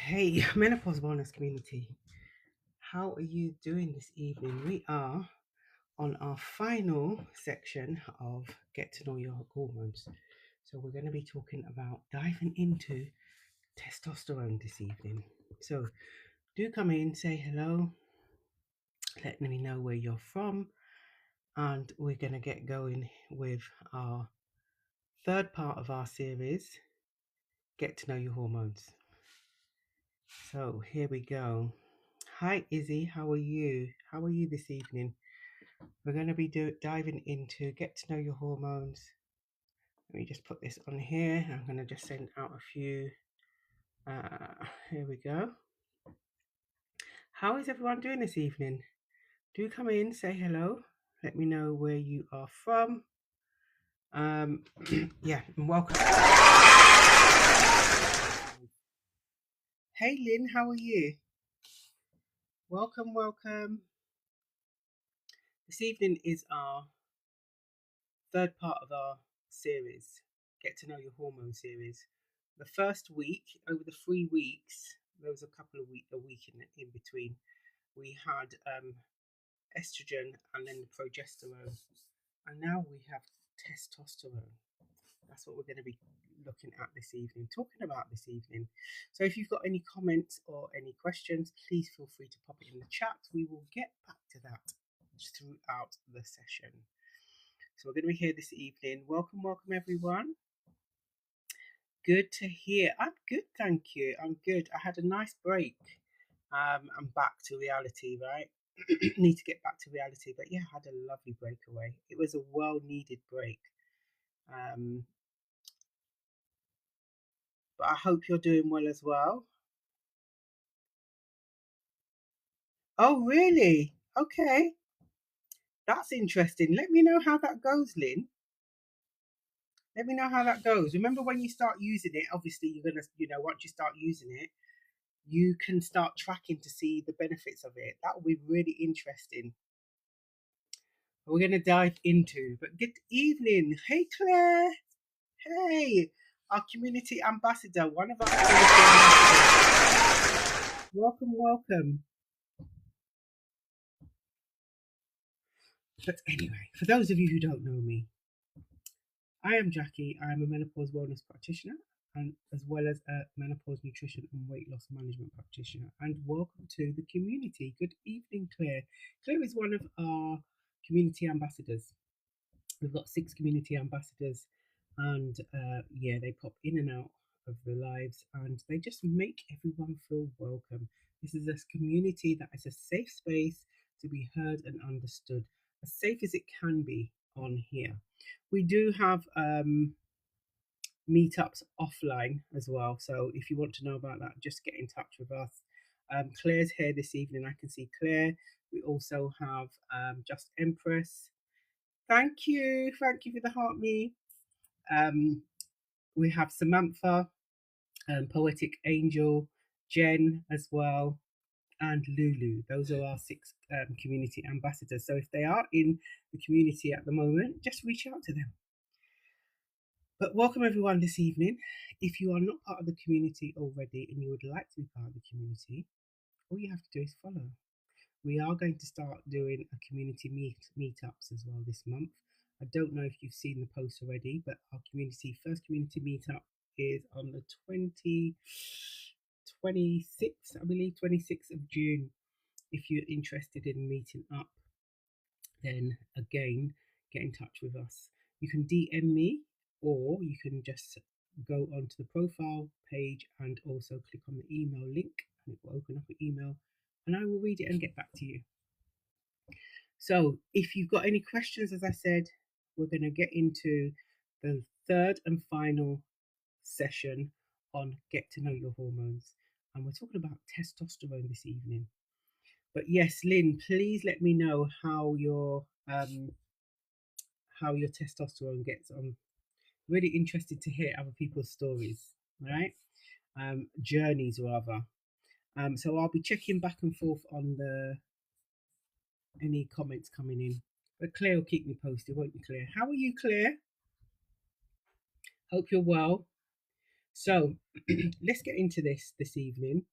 Hey, Menopause Wellness Community, how are you doing this evening? We are on our final section of Get to Know Your Hormones. So, we're going to be talking about diving into testosterone this evening. So, do come in, say hello, let me know where you're from, and we're going to get going with our third part of our series, Get to Know Your Hormones. So, here we go. Hi Izzy, how are you? How are you this evening? We're going to be diving into Get to Know Your Hormones. Let me just put this on here. I'm going to just send out a few. Here we go. How is everyone doing this evening? Do come in, say hello. Let me know where you are from. Yeah, and welcome. Hey Lynn, how are you? Welcome, welcome. This evening is our third part of our series, Get to Know Your Hormone series. The first week, over the 3 weeks, there was a week in between. We had estrogen and then progesterone, and now we have testosterone. That's what we're going to be looking at this evening, talking about this evening. So if you've got any comments or any questions, please feel free to pop it in the chat. We will get back to that throughout the session. So we're going to be here this evening. Welcome, welcome everyone. Good to hear. I'm good, thank you. I'm good. I had a nice break. I'm back to reality, right? Need to get back to reality, but yeah, I had a lovely breakaway. It was a well-needed break. But I hope you're doing well as well. Oh, really? Okay, that's interesting. Let me know how that goes, Lynn. Let me know how that goes. Remember when you start using it, obviously you're gonna, once you start using it, you can start tracking to see the benefits of it. That will be really interesting. We're going to dive into. But good evening. Hey, Claire. Hey, our community ambassador, one of our community ambassadors. Welcome, welcome. But anyway, for those of you who don't know me, I am Jackie. I am a menopause wellness practitioner and as well as a menopause nutrition and weight loss management practitioner. And welcome to the community. Good evening, Claire. Claire is one of our community ambassadors. We've got 6 community ambassadors, and yeah, they pop in and out of the lives, and they just make everyone feel welcome. This is a community that is a safe space to be heard and understood, as safe as it can be on here. We do have meetups offline as well, so if you want to know about that, just get in touch with us. Claire's here this evening. I can see Claire. We also have Just Empress. Thank you. Thank you for the heart me. We have Samantha, Poetic Angel, Jen as well, and Lulu. Those are our 6 community ambassadors. So if they are in the community at the moment, just reach out to them. But welcome everyone this evening. If you are not part of the community already and you would like to be part of the community, all you have to do is follow. We are going to start doing a community meetups as well this month. I don't know if you've seen the post already, but our first community meetup is on the 26th, I believe, 26th of June. If you're interested in meeting up, then again, get in touch with us. You can DM me, or you can just go onto the profile page and also click on the email link, and it will open up an email, and I will read it and get back to you. So if you've got any questions, as I said, we're going to get into the third and final session on Get to Know Your Hormones. And we're talking about testosterone this evening. But yes, Lynn, please let me know how your testosterone gets on. Really interested to hear other people's stories, right? Journeys rather. So I'll be checking back and forth on any comments coming in. But Claire will keep me posted, won't you, Claire? How are you, Claire? Hope you're well. So let's get into this evening.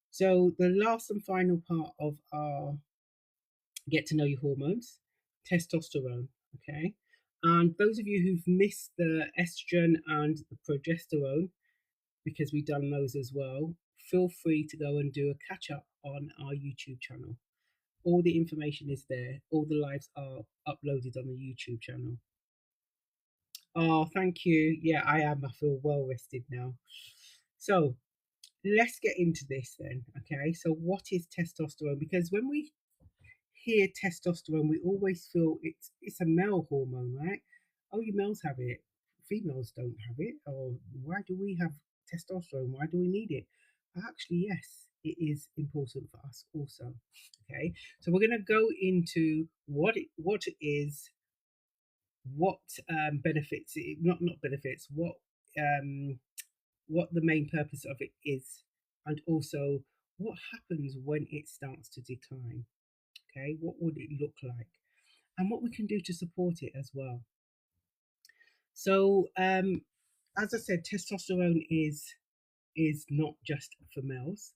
So the last and final part of our get to know your hormones, testosterone. Okay. And those of you who've missed the estrogen and the progesterone, because we've done those as well, feel free to go and do a catch up on our YouTube channel. All the information is there. All the lives are uploaded on the YouTube channel. Oh, thank you. Yeah, I am. I feel well rested now. So let's get into this then. Okay. So, what is testosterone? Because when we hear testosterone, we always feel it's a male hormone, right? Oh, you males have it, females don't have it. Or why do we have testosterone? Why do we need it? Actually, yes, it is important for us also. Okay, so we're going to go into what it is, what benefits it, not benefits, um, what the main purpose of it is, and also what happens when it starts to decline. Okay, what would it look like? And what we can do to support it as well. So, as I said, testosterone is not just for males.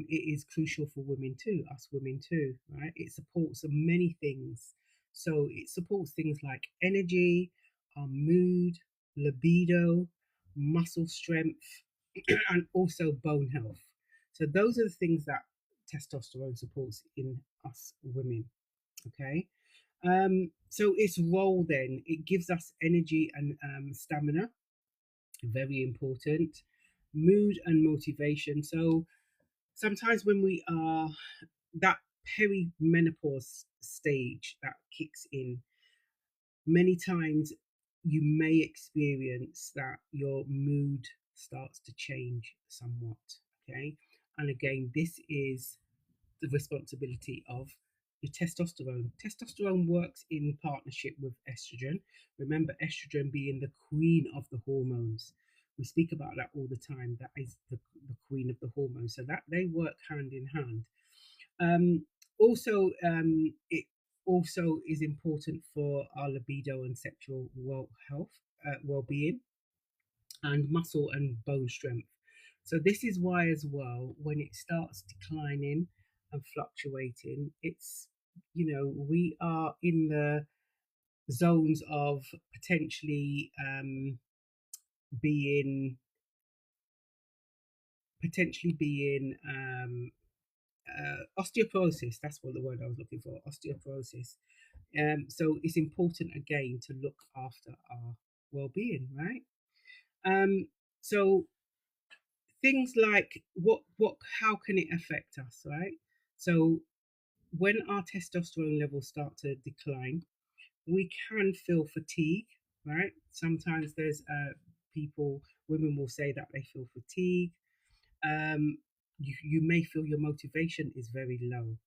It is crucial for women too, us women too, right? It supports many things. So it supports things like energy, our mood, libido, muscle strength, and also bone health. So those are the things that testosterone supports in us women. Okay. So its role then, it gives us energy and stamina, very important, mood and motivation. So sometimes when we are that perimenopause stage that kicks in, many times you may experience that your mood starts to change somewhat. Okay. And again, this is the responsibility of your testosterone. Testosterone works in partnership with estrogen. Remember, estrogen being the queen of the hormones. We speak about that all the time. That is the queen of the hormones. So that they work hand in hand. It also is important for our libido and sexual well-being, and muscle and bone strength. So this is why as well, when it starts declining and fluctuating, it's, we are in the zones of potentially being osteoporosis. That's what the word I was looking for, osteoporosis. So it's important again to look after our well-being, right? So things like what how can it affect us, right? So when our testosterone levels start to decline, we can feel fatigue, right? Sometimes there's people, women will say that they feel fatigue. You may feel your motivation is very low.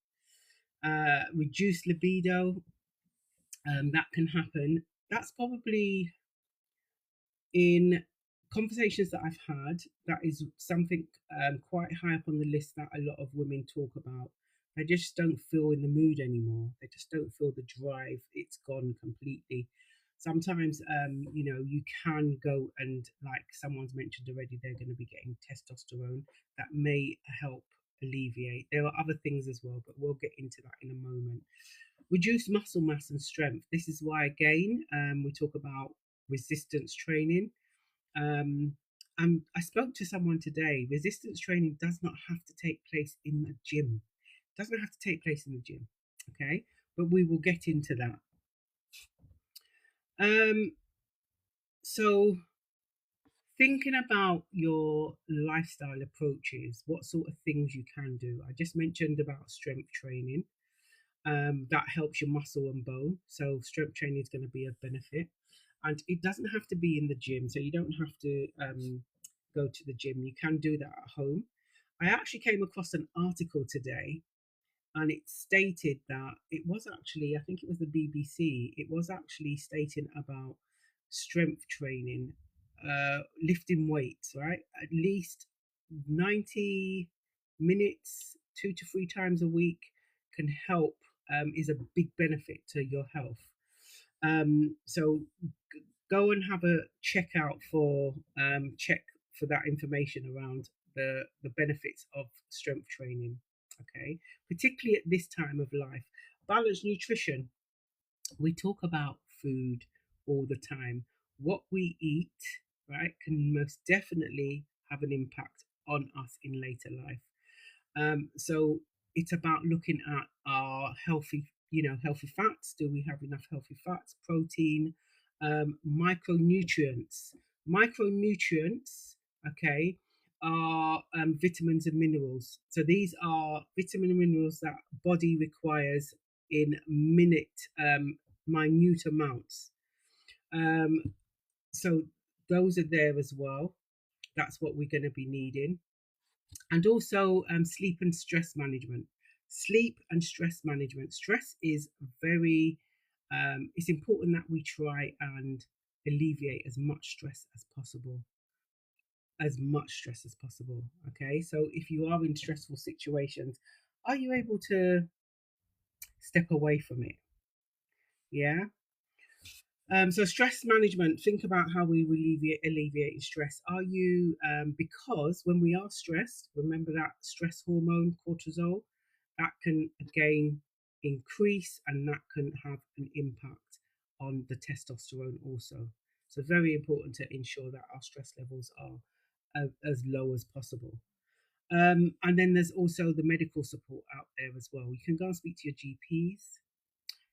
Reduced libido, that can happen. That's probably, in conversations that I've had, that is something quite high up on the list that a lot of women talk about. They just don't feel in the mood anymore. They just don't feel the drive. It's gone completely. Sometimes, you can go and, like someone's mentioned already, they're going to be getting testosterone that may help alleviate. There are other things as well, but we'll get into that in a moment. Reduce muscle mass and strength. This is why, again, we talk about resistance training. Um, and I spoke to someone today. Resistance training does not have to take place in the gym. It doesn't have to take place in the gym. Okay, but we will get into that. Um, so thinking about your lifestyle approaches, what sort of things you can do. I just mentioned about strength training. That helps your muscle and bone. So strength training is going to be a benefit, and it doesn't have to be in the gym. So you don't have to go to the gym. You can do that at home. I actually came across an article today, and it stated that it was actually, I think it was the BBC. It was actually stating about strength training, lifting weights, right? At least 90 minutes, 2 to 3 times a week can help, is a big benefit to your health. So go and have a check out for check for that information around the benefits of strength training. Okay, particularly at this time of life. Balanced nutrition. We talk about food all the time. What we eat, right, can most definitely have an impact on us in later life. So it's about looking at our healthy fats. Do we have enough healthy fats, protein, micronutrients? Micronutrients, okay, are vitamins and minerals. So these are vitamin and minerals that body requires in minute amounts. Um, so those are there as well. That's what we're going to be needing. And also sleep and stress management. Sleep and stress management. Stress is very, it's important that we try and alleviate as much stress as possible. As much stress as possible. Okay, so if you are in stressful situations, are you able to step away from it? Yeah. So stress management. Think about how we alleviate stress. Are you because when we are stressed, remember that stress hormone cortisol that can again increase and that can have an impact on the testosterone also. So very important to ensure that our stress levels are as low as possible. And then there's also the medical support out there as well. You can go and speak to your GPs,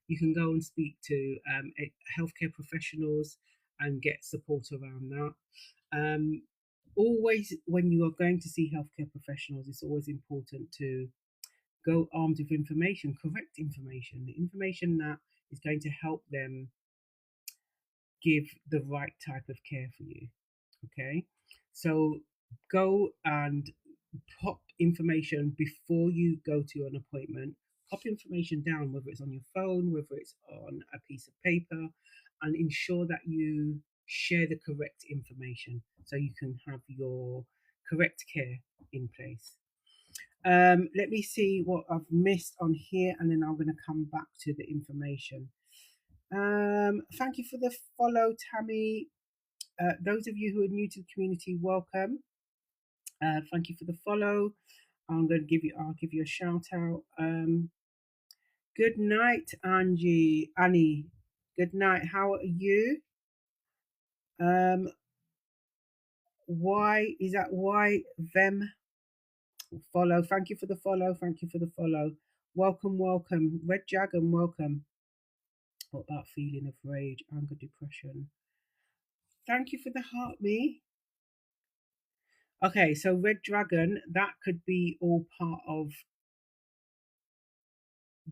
you can go and speak to healthcare professionals and get support around that. Um, Always, when you are going to see healthcare professionals, it's always important to go armed with information, correct information, the information that is going to help them give the right type of care for you. Okay, so go and pop information before you go to an appointment. Pop information down, whether it's on your phone, whether it's on a piece of paper, and ensure that you share the correct information so you can have your correct care in place. Let me see what I've missed on here, and then I'm going to come back to the information. Thank you for the follow, Tammy. Those of you who are new to the community, welcome. Thank you for the follow. I'll give you a shout out. Good night, Annie. Good night. How are you? Um, why is that? Why them follow? Thank you for the follow. Thank you for the follow. Welcome, welcome. Red Dragon, welcome. What about feeling of rage, anger, depression? Thank you for the heart, me. Okay, so Red Dragon, that could be all part of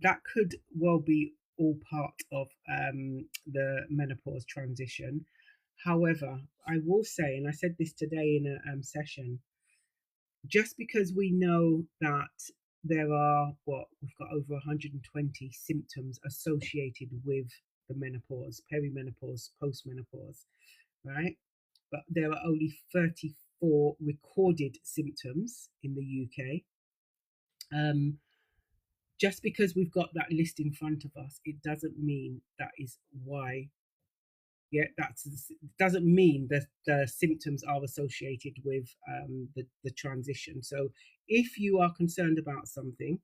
that could well be all part of the menopause transition. However, I will say, and I said this today in a session, just because we know that there are we've got over 120 symptoms associated with the menopause, perimenopause, postmenopause, right? But there are only 34 recorded symptoms in the UK. Just because we've got that list in front of us, it doesn't mean that is why. Yeah, that doesn't mean that the symptoms are associated with the transition. So if you are concerned about something,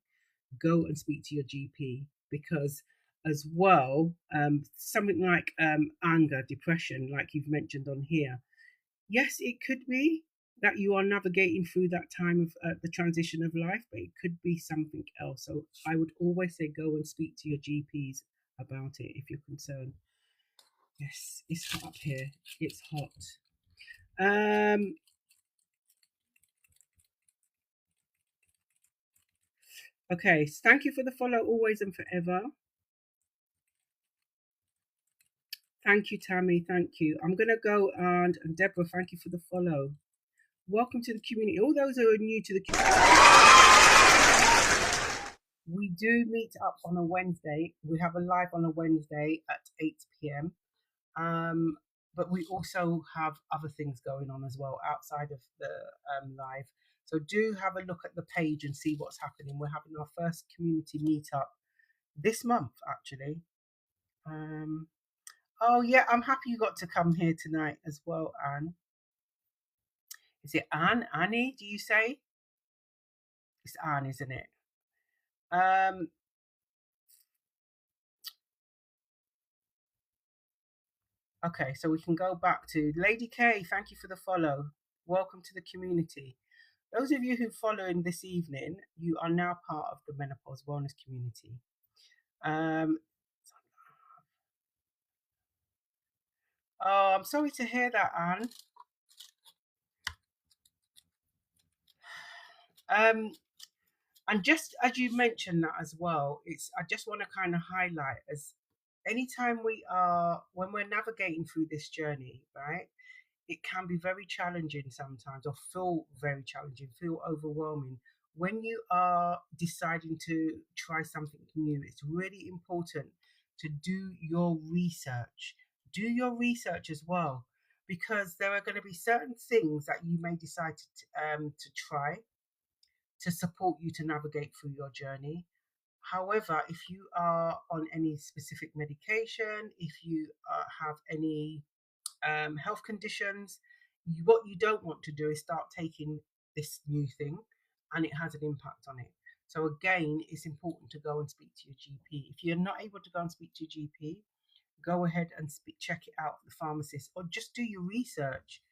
go and speak to your GP, because as well, something like anger, depression, like you've mentioned on here, yes, it could be that you are navigating through that time of the transition of life, but it could be something else. So I would always say go and speak to your GPs about it if you're concerned. Yes, it's hot up here. It's hot. Um, okay, so thank you for the follow always and forever. Thank you, Tammy. Thank you. I'm gonna go and Deborah, thank you for the follow. Welcome to the community. All those who are new to the community, we do meet up on a Wednesday. We have a live on a Wednesday at 8 p.m. But we also have other things going on as well outside of the live. So do have a look at the page and see what's happening. We're having our first community meetup this month, actually. Oh yeah, I'm happy you got to come here tonight as well, Anne. Is it Anne? Annie, do you say? It's Anne, isn't it? Um, okay, so we can go back to Lady K. Thank you for the follow. Welcome to the community. Those of you who following this evening, you are now part of the menopause wellness community. Um, oh, I'm sorry to hear that, Anne. Um, and just as you mentioned that as well, it's I just want to kind of highlight as anytime we are when we're navigating through this journey, right? It can be very challenging sometimes, or feel very challenging, feel overwhelming. When you are deciding to try something new, it's really important to do your research. Do your research as well, because there are going to be certain things that you may decide to try to support you to navigate through your journey. However, if you are on any specific medication, if you have any health conditions, what you don't want to do is start taking this new thing and it has an impact on it. So, again, it's important to go and speak to your GP. If you're not able to go and speak to your GP, go ahead and check it out with the pharmacist or just do your research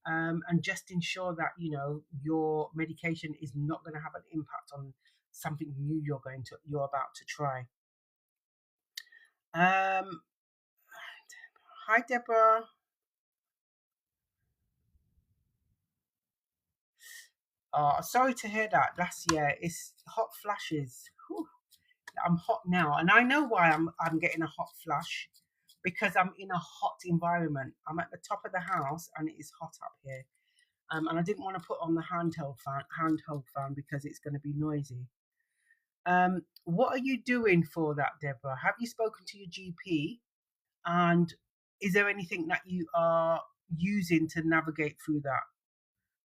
and just ensure that your medication is not going to have an impact on something new you're about to try. Hi Deborah. Oh, sorry to hear that. Last year, it's hot flashes. Whew. I'm hot now, and I know why I'm getting a hot flash because I'm in a hot environment. I'm at the top of the house, and it is hot up here. And I didn't want to put on the handheld fan because it's going to be noisy. What are you doing for that, Deborah? Have you spoken to your GP? And is there anything that you are using to navigate through that?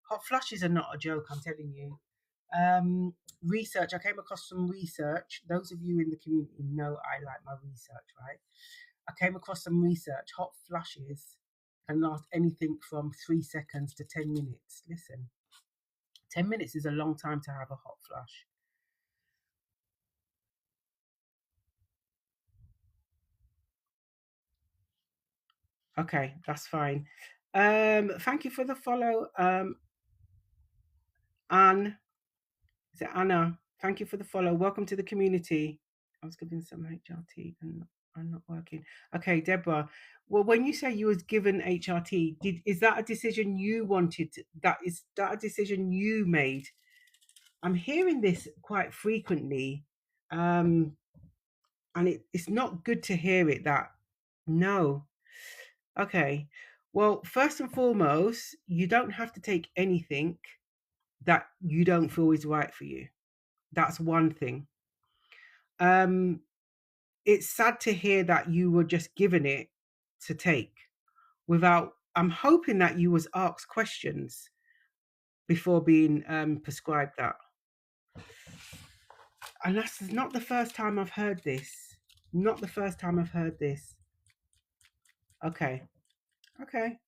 Hot flashes are not a joke, I'm telling you. Research, I came across some research. Those of you in the community know I like my research, right? I came across some research. Hot flashes can last anything from 3 seconds to 10 minutes. Listen, 10 minutes is a long time to have a hot flash. Okay, that's fine. Thank you for the follow. Anne, is it Anna? Thank you for the follow. Welcome to the community. I was given some HRT and I'm not working. Okay, Deborah. Well, when you say you was given HRT, is that a decision you wanted? Is that a decision you made? I'm hearing this quite frequently, and it's not good to hear it. That no. Okay. Well, first and foremost, you don't have to take anything that you don't feel is right for you. That's one thing. Um, it's sad to hear that you were just given it to take without. I'm hoping that you was asked questions before being prescribed that. And that's not the first time I've heard this. Not the first time I've heard this. Okay. Okay.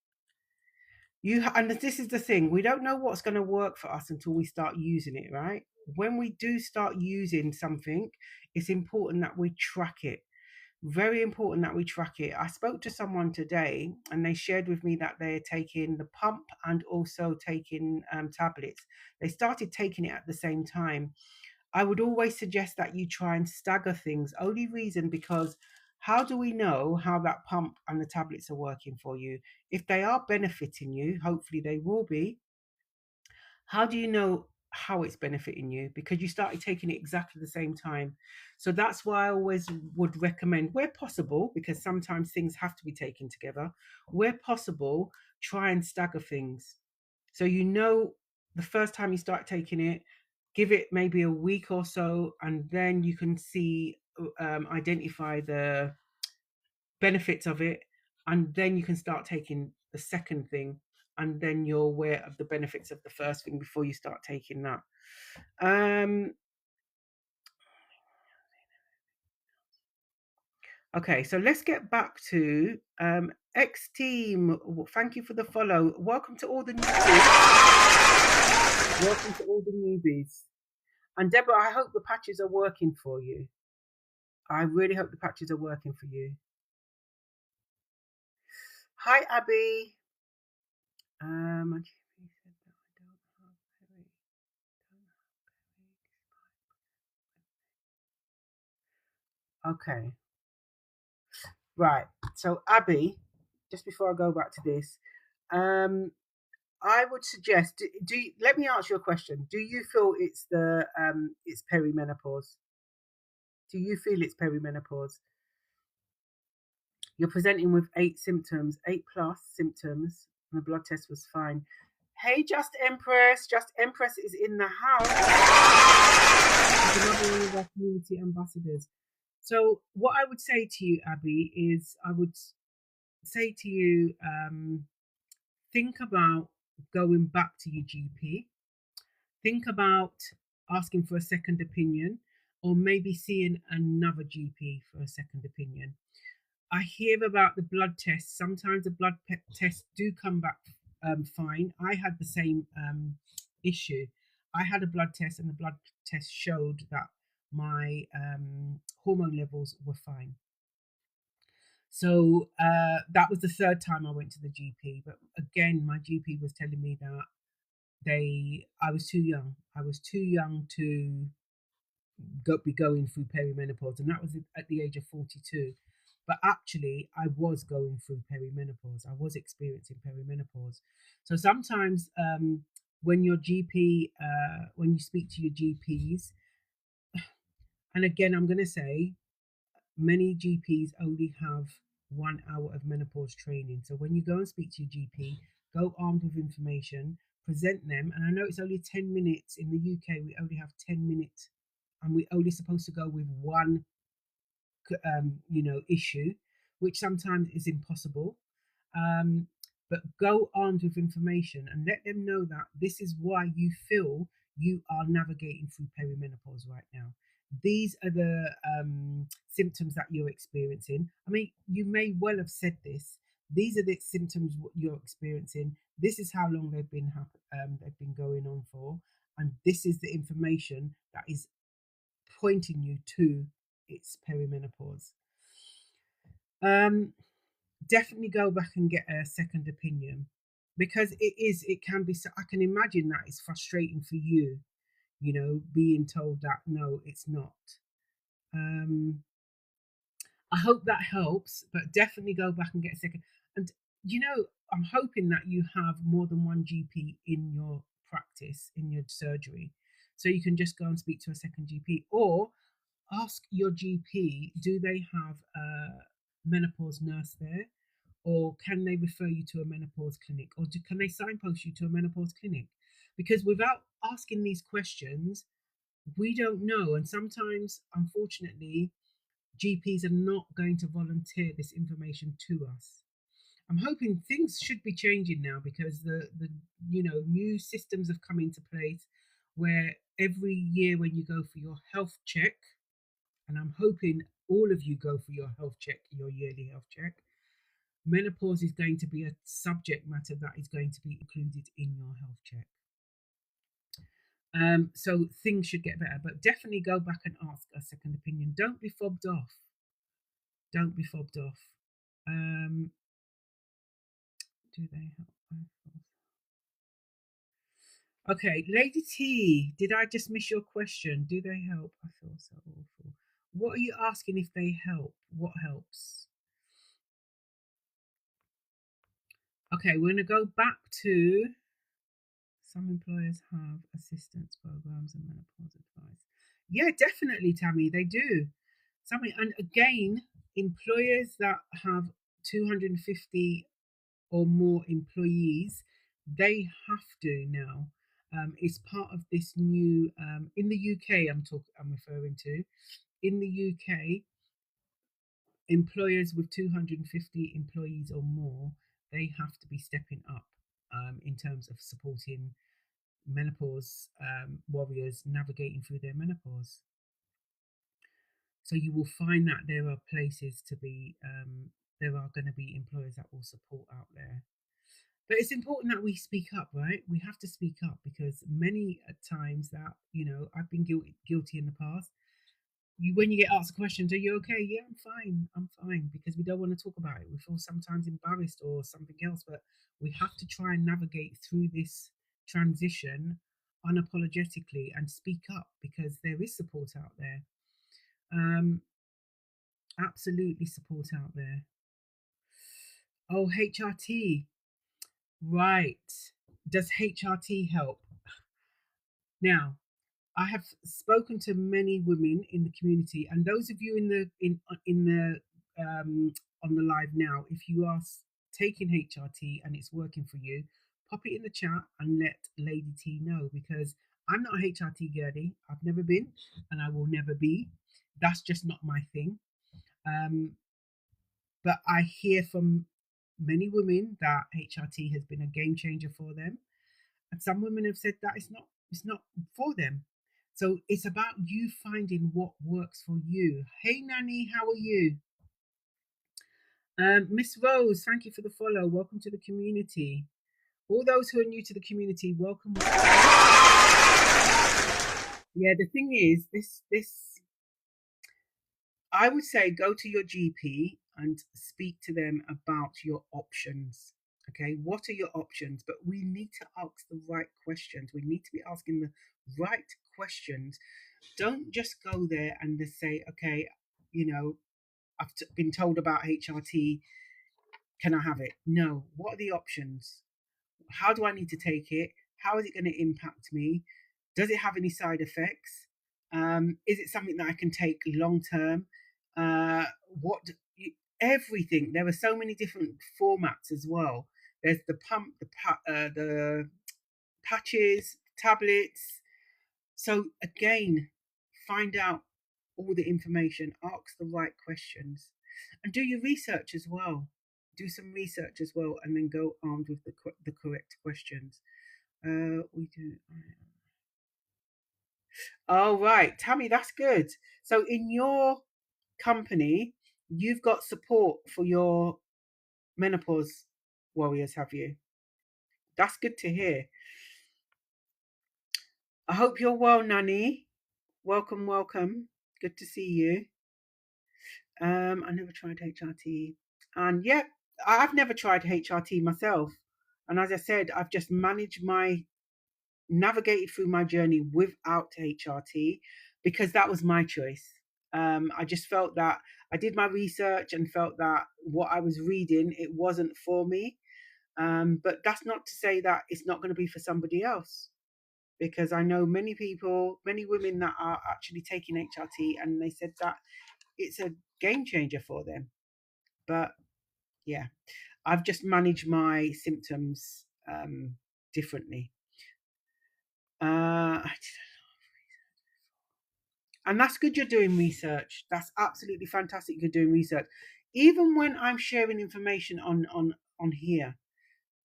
And this is the thing, we don't know what's going to work for us until we start using it, right? When we do start using something, it's important that we track it. Very important that we track it. I spoke to someone today and they shared with me that they're taking the pump and also taking tablets. They started taking it at the same time. I would always suggest that you try and stagger things. Only reason because how do we know how that pump and the tablets are working for you? If they are benefiting you, hopefully they will be. How do you know how it's benefiting you? Because you started taking it exactly the same time. So that's why I always would recommend, where possible, because sometimes things have to be taken together, where possible, try and stagger things. So you know the first time you start taking it, give it maybe a week or so, and then you can see, identify the benefits of it, and then you can start taking the second thing, and then you're aware of the benefits of the first thing before you start taking that. Okay, so let's get back to X team, thank you for the follow. Welcome to all the newbies. Welcome to all the newbies. And Deborah, I hope the patches are working for you. I really hope the patches are working for you. Hi, Abby. Okay. Right. So, Abby, just before I go back to this, I would suggest. Let me ask you a question. Do you feel it's perimenopause? Do you feel it's perimenopause? You're presenting with 8 symptoms, 8+ symptoms, and the blood test was fine. Hey, Just Empress. Just Empress is in the house. She's another one of our community ambassadors. So, what I would say to you, Abby, is I would say to you, think about going back to your GP. Think about asking for a second opinion, or maybe seeing another GP for a second opinion. I hear about the blood tests. Sometimes the blood tests do come back fine. I had the same issue. I had a blood test, and the blood test showed that my hormone levels were fine. So that was the third time I went to the GP. But again, my GP was telling me that I was too young. I was too young to be going through perimenopause, and that was at the age of 42. But actually, I was going through perimenopause. I was experiencing perimenopause. So sometimes, when your GP, when you speak to your GPs, and again, I'm going to say, many GPs only have 1 hour of menopause training. So when you go and speak to your GP, go armed with information, present them. And I know it's only 10 minutes in the UK. We only have 10 minutes, and we're only supposed to go with one issue, which sometimes is impossible. Um, but go armed with information and let them know that this is why you feel you are navigating through perimenopause right now. These are the symptoms that you're experiencing. I mean, you may well have said this. These are the symptoms what you're experiencing. This is how long they've been going on for, and this is the information that is pointing you to its perimenopause. Um, Definitely go back and get a second opinion, because it can be. So I can imagine that it's frustrating for you, being told that no, it's not. Um, I hope that helps, but definitely go back and get a second. And I'm hoping that you have more than one GP in your practice, in your surgery, so you can just go and speak to a second GP, or ask your GP, do they have a menopause nurse there? Or can they refer you to a menopause clinic? Or can they signpost you to a menopause clinic? Because without asking these questions, we don't know. And sometimes, unfortunately, GPs are not going to volunteer this information to us. I'm hoping things should be changing now, because the new systems have come into place where every year when you go for your health check, and I'm hoping all of you go for your health check, your yearly health check, menopause is going to be a subject matter that is going to be included in your health check. So things should get better, but definitely go back and ask a second opinion. Don't be fobbed off. Don't be fobbed off. Do they help? Okay, Lady T, did I just miss your question? Do they help? I feel so awful. What are you asking if they help? What helps? Okay, we're going to go back to some employers have assistance programs and menopause advice. Yeah, definitely, Tammy, they do. And again, employers that have 250 or more employees, they have to now. It's part of this new in the UK. I'm referring to in the UK, employers with 250 employees or more, they have to be stepping up in terms of supporting menopause warriors navigating through their menopause. So you will find that there are places to be there are going to be employers that will support out there. But it's important that we speak up, right? We have to speak up because many times that, I've been guilty in the past. When you get asked questions, are you okay? Yeah, I'm fine, because we don't want to talk about it. We feel sometimes embarrassed or something else, but we have to try and navigate through this transition unapologetically and speak up because there is support out there. Um, Absolutely support out there. Oh, HRT, right. Does HRT help? Now, I have spoken to many women in the community, and those of you in the on the live now, if you are taking HRT and it's working for you, pop it in the chat and let Lady T know, because I'm not a HRT girly. I've never been, and I will never be. That's just not my thing. Um, but I hear from many women that HRT has been a game changer for them, and some women have said that it's not for them. So it's about you finding what works for you. Hey Nanny, how are you? Miss Rose, thank you for the follow. Welcome to the community. All those who are new to the community, welcome. Yeah, the thing is, this I would say go to your GP and speak to them about your options. Okay, what are your options? But we need to ask the right questions. We need to be asking the right questions. Don't just go there and just say, okay, I've been told about HRT. Can I have it? No. What are the options? How do I need to take it? How is it going to impact me? Does it have any side effects? Is it something that I can take long term? What everything? There are so many different formats as well. There's the pump, the patches, tablets. So again, find out all the information, ask the right questions, and do your research as well. Do some research as well, and then go armed with the correct questions. We do. Oh, right, Tammy, that's good. So in your company, you've got support for your menopause warriors, have you? That's good to hear. I hope you're well, Nanny. Welcome, welcome. Good to see you. I never tried HRT, and yeah, I've never tried HRT myself. And as I said, I've just navigated through my journey without HRT because that was my choice. I just felt that I did my research and felt that what I was reading, it wasn't for me. But that's not to say that it's not going to be for somebody else, because I know many people, many women that are actually taking HRT, and they said that it's a game changer for them. But yeah, I've just managed my symptoms differently. Uh, and that's good you're doing research. That's absolutely fantastic you're doing research. Even when I'm sharing information on here,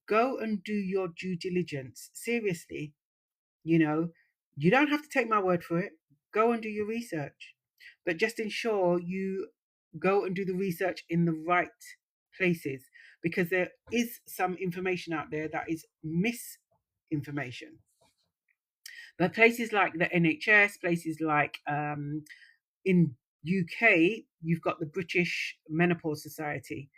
go and do your due diligence. Seriously, you know, you don't have to take my word for it. Go and do your research. But just ensure you go and do the research in the right places, because there is some information out there that is misinformation. But places like the NHS, places like in UK, you've got the British Menopause Society.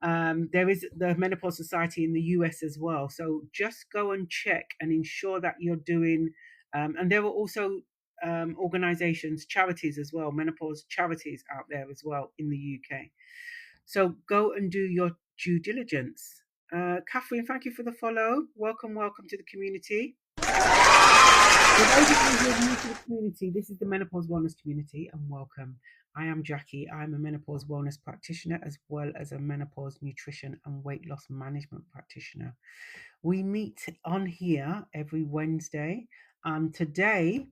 There is the Menopause Society in the US as well. So just go and check and ensure that you're doing. And there are also organizations, charities as well, menopause charities out there as well in the UK. So go and do your due diligence. Catherine, thank you for the follow. Welcome, welcome to the community. For those of you who are new to the community, this is the Menopause Wellness community, and welcome. I am Jackie. I'm a menopause wellness practitioner as well as a menopause nutrition and weight loss management practitioner. We meet on here every Wednesday, and today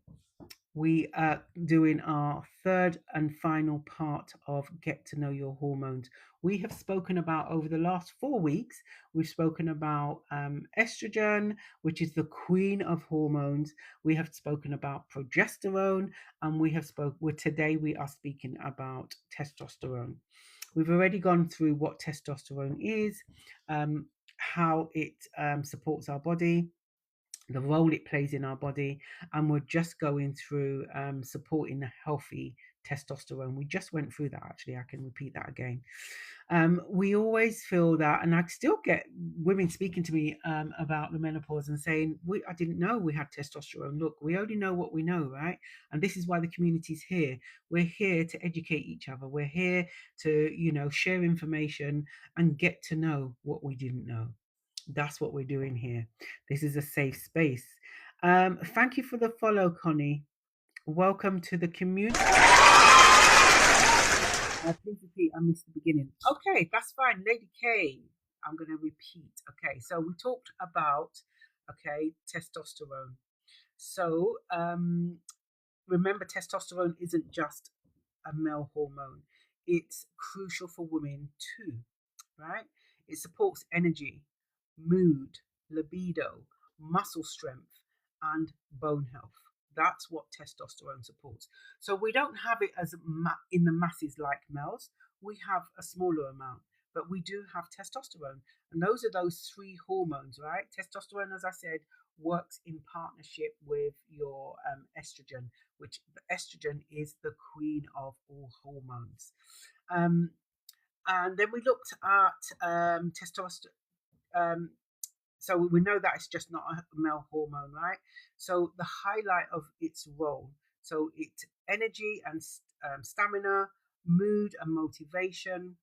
we are doing our third and final part of Get to Know Your Hormones. We have spoken about, over the last 4 weeks, we've spoken about estrogen, which is the queen of hormones. We have spoken about progesterone, and today we are speaking about testosterone. We've already gone through what testosterone is, how it supports our body, the role it plays in our body, and we're just going through supporting a healthy testosterone. We just went through that actually. I can repeat that again. We always feel that, and I still get women speaking to me about the menopause and saying, I didn't know we had testosterone. Look, we only know what we know, right? And this is why the community's here. We're here to educate each other. We're here to, share information and get to know what we didn't know. That's what we're doing here. This is a safe space. Thank you for the follow, Connie. Welcome to the community. Please repeat, I missed the beginning. Okay, that's fine. Lady K, I'm going to repeat. Okay, so we talked about, testosterone. So remember, testosterone isn't just a male hormone. It's crucial for women too, right? It supports energy, mood, libido, muscle strength, and bone health. That's what testosterone supports. So we don't have it as in the masses like males. We have a smaller amount, but we do have testosterone. And those are those three hormones, right? Testosterone, as I said, works in partnership with your estrogen, which the estrogen is the queen of all hormones. And then we looked at testosterone. So we know that it's just not a male hormone, right? So the highlight of its role, so it's energy and stamina, mood and motivation,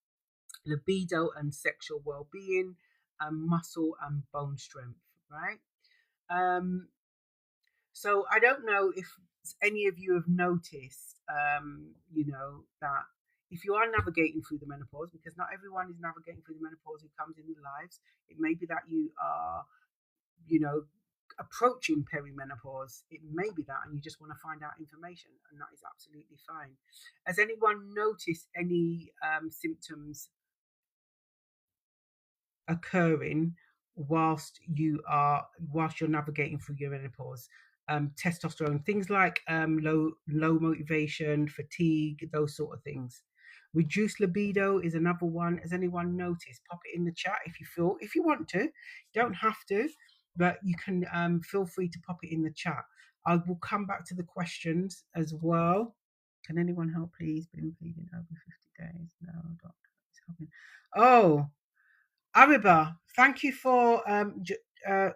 libido and sexual well-being, and muscle and bone strength, right? So I don't know if any of you have noticed, that if you are navigating through the menopause, because not everyone is navigating through the menopause who comes in their lives, it may be that you are, approaching perimenopause. It may be that, and you just want to find out information, and that is absolutely fine. Has anyone noticed any symptoms occurring whilst you're navigating through your menopause? Testosterone, things like low motivation, fatigue, those sort of things. Reduced libido is another one. Has anyone noticed? Pop it in the chat if you want to. Don't have to, but you can feel free to pop it in the chat. I will come back to the questions as well. Can anyone help, please? Been bleeding over 50 days. No, doctor is helping. Oh, Ariba, thank you for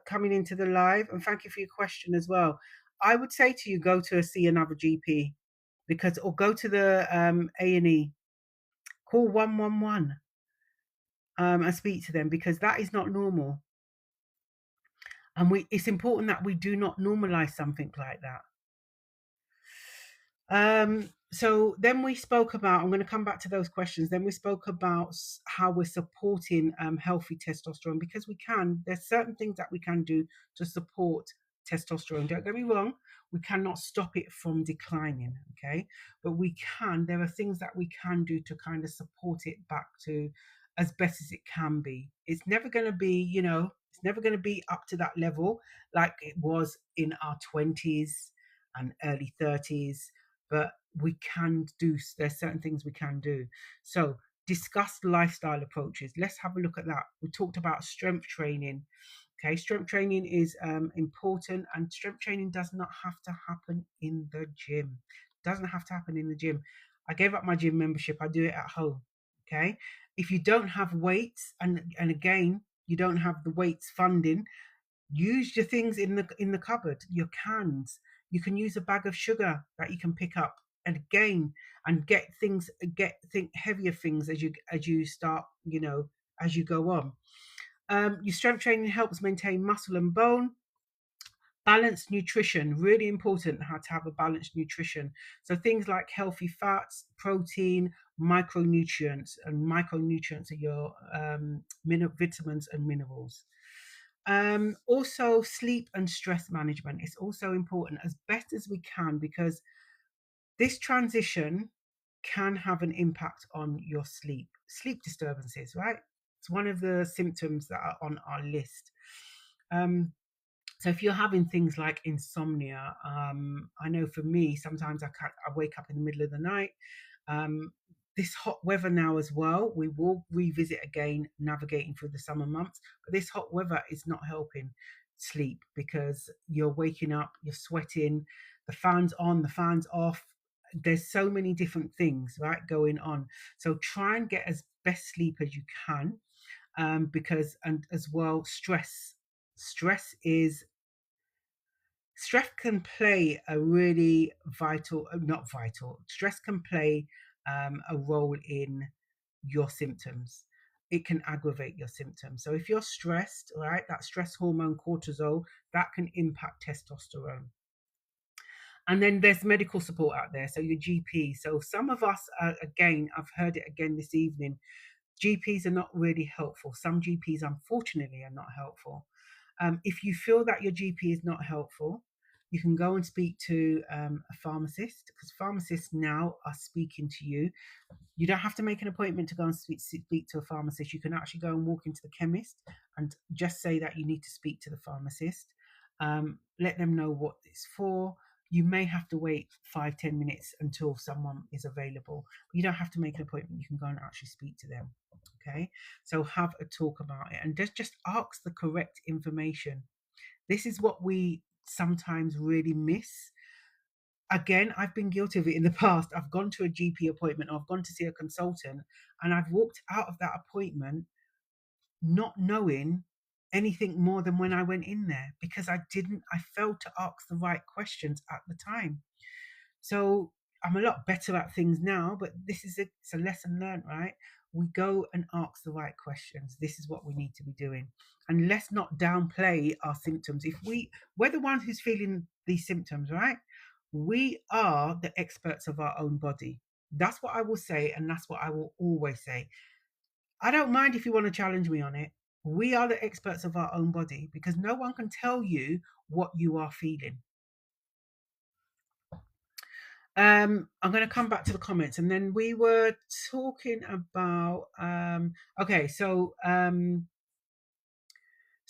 coming into the live, and thank you for your question as well. I would say to you, go to see another GP, or go to the A&E, call 111 and speak to them, because that is not normal. And it's important that we do not normalize something like that. So then we spoke about, I'm going to come back to those questions. Then we spoke about how we're supporting healthy testosterone, because there's certain things that we can do to support testosterone. Don't get me wrong, we cannot stop it from declining, okay? But there are things that we can do to kind of support it back to as best as it can be. It's never going to be, it's never going to be up to that level like it was in our 20s and early 30s, but there's certain things we can do. So discuss lifestyle approaches. Let's have a look at that. We talked about strength training. Okay, strength training is important, and strength training does not have to happen in the gym. Doesn't have to happen in the gym. I gave up my gym membership. I do it at home. Okay, if you don't have weights, and again, you don't have the weights funding, use your things in the cupboard, your cans. You can use a bag of sugar that you can pick up, and again, and get heavier things as you start, as you go on. Your strength training helps maintain muscle and bone. Balanced nutrition, really important, how to have a balanced nutrition. So things like healthy fats, protein, micronutrients, and micronutrients are your vitamins and minerals. Also, sleep and stress management is also important as best as we can, because this transition can have an impact on your sleep disturbances, right? It's one of the symptoms that are on our list. So if you're having things like insomnia, I know for me, sometimes I wake up in the middle of the night. this hot weather now as well, we will revisit again navigating through the summer months. But this hot weather is not helping sleep because you're waking up, you're sweating, the fan's on, the fan's off. There's so many different things, right, going on. So try and get as best sleep as you can, because, and as well, stress is stress can play a really vital, not vital, stress can play a role in your symptoms. It can aggravate your symptoms. So if you're stressed, right, that stress hormone cortisol, that can impact testosterone. And then there's medical support out there, so your GP. So some of us, again, I've heard it again this evening, GPs are not really helpful. Some GPs, unfortunately, are not helpful. If you feel that your GP is not helpful, you can go and speak to a pharmacist, because pharmacists now are speaking to you. You don't have to make an appointment to go and speak to a pharmacist. You can actually go and walk into the chemist and just say that you need to speak to the pharmacist. Let them know what it's for. You may have to wait 5-10 minutes until someone is available. You don't have to make an appointment. You can go and actually speak to them. Okay, so have a talk about it and just ask the correct information. This is what we sometimes really miss. Again, I've been guilty of it in the past. I've gone to a GP appointment or I've gone to see a consultant and I've walked out of that appointment not knowing anything more than when I went in there, because I failed to ask the right questions at the time. So I'm a lot better at things now, but it's a lesson learned, right? We go and ask the right questions. This is what we need to be doing. And let's not downplay our symptoms. We're the ones who's feeling these symptoms, right? We are the experts of our own body. That's what I will say, and that's what I will always say. I don't mind if you want to challenge me on it. We are the experts of our own body, because no one can tell you what you are feeling. I'm going to come back to the comments, and then we were talking about. Okay, so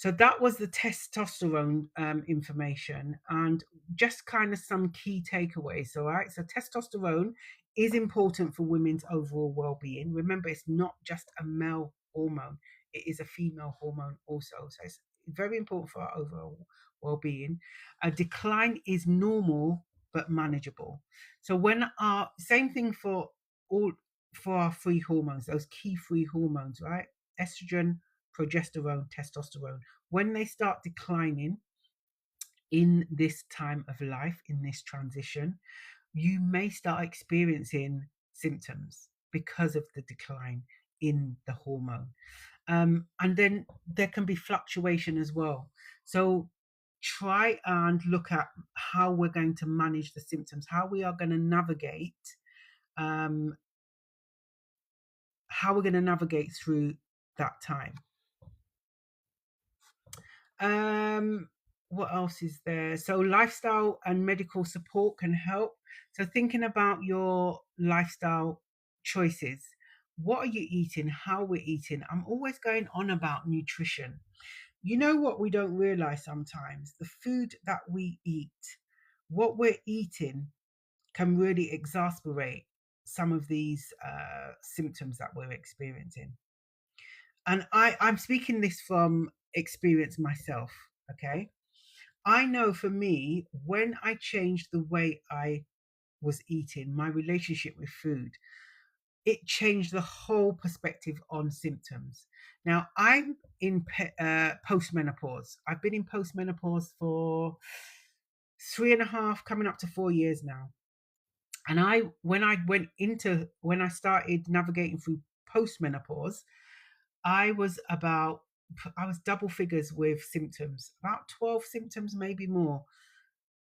that was the testosterone information, and just kind of some key takeaways. All right, so testosterone is important for women's overall well-being. Remember, it's not just a male hormone; it is a female hormone also. So it's very important for our overall well-being. A decline is normal but manageable. So when our same thing all for our free hormones, those key free hormones, right? Estrogen, progesterone, testosterone, when they start declining in this time of life, in this transition, you may start experiencing symptoms because of the decline in the hormone. And then there can be fluctuation as well. So try and look at how we're going to manage the symptoms, how we are going to navigate, how we're going to navigate through that time. What else is there? So lifestyle and medical support can help. So thinking about your lifestyle choices. What are you eating? How we're eating? I'm always going on about nutrition. You know what we don't realize sometimes? The food that we eat, what we're eating can really exacerbate some of these symptoms that we're experiencing. And I'm speaking this from experience myself. Okay, I know for me, when I changed the way I was eating, my relationship with food, it changed the whole perspective on symptoms. Now I'm in postmenopause. I've been in postmenopause for 3.5, coming up to 4 years now. And when I started navigating through postmenopause, I was about I was double figures with symptoms, about 12 symptoms, maybe more.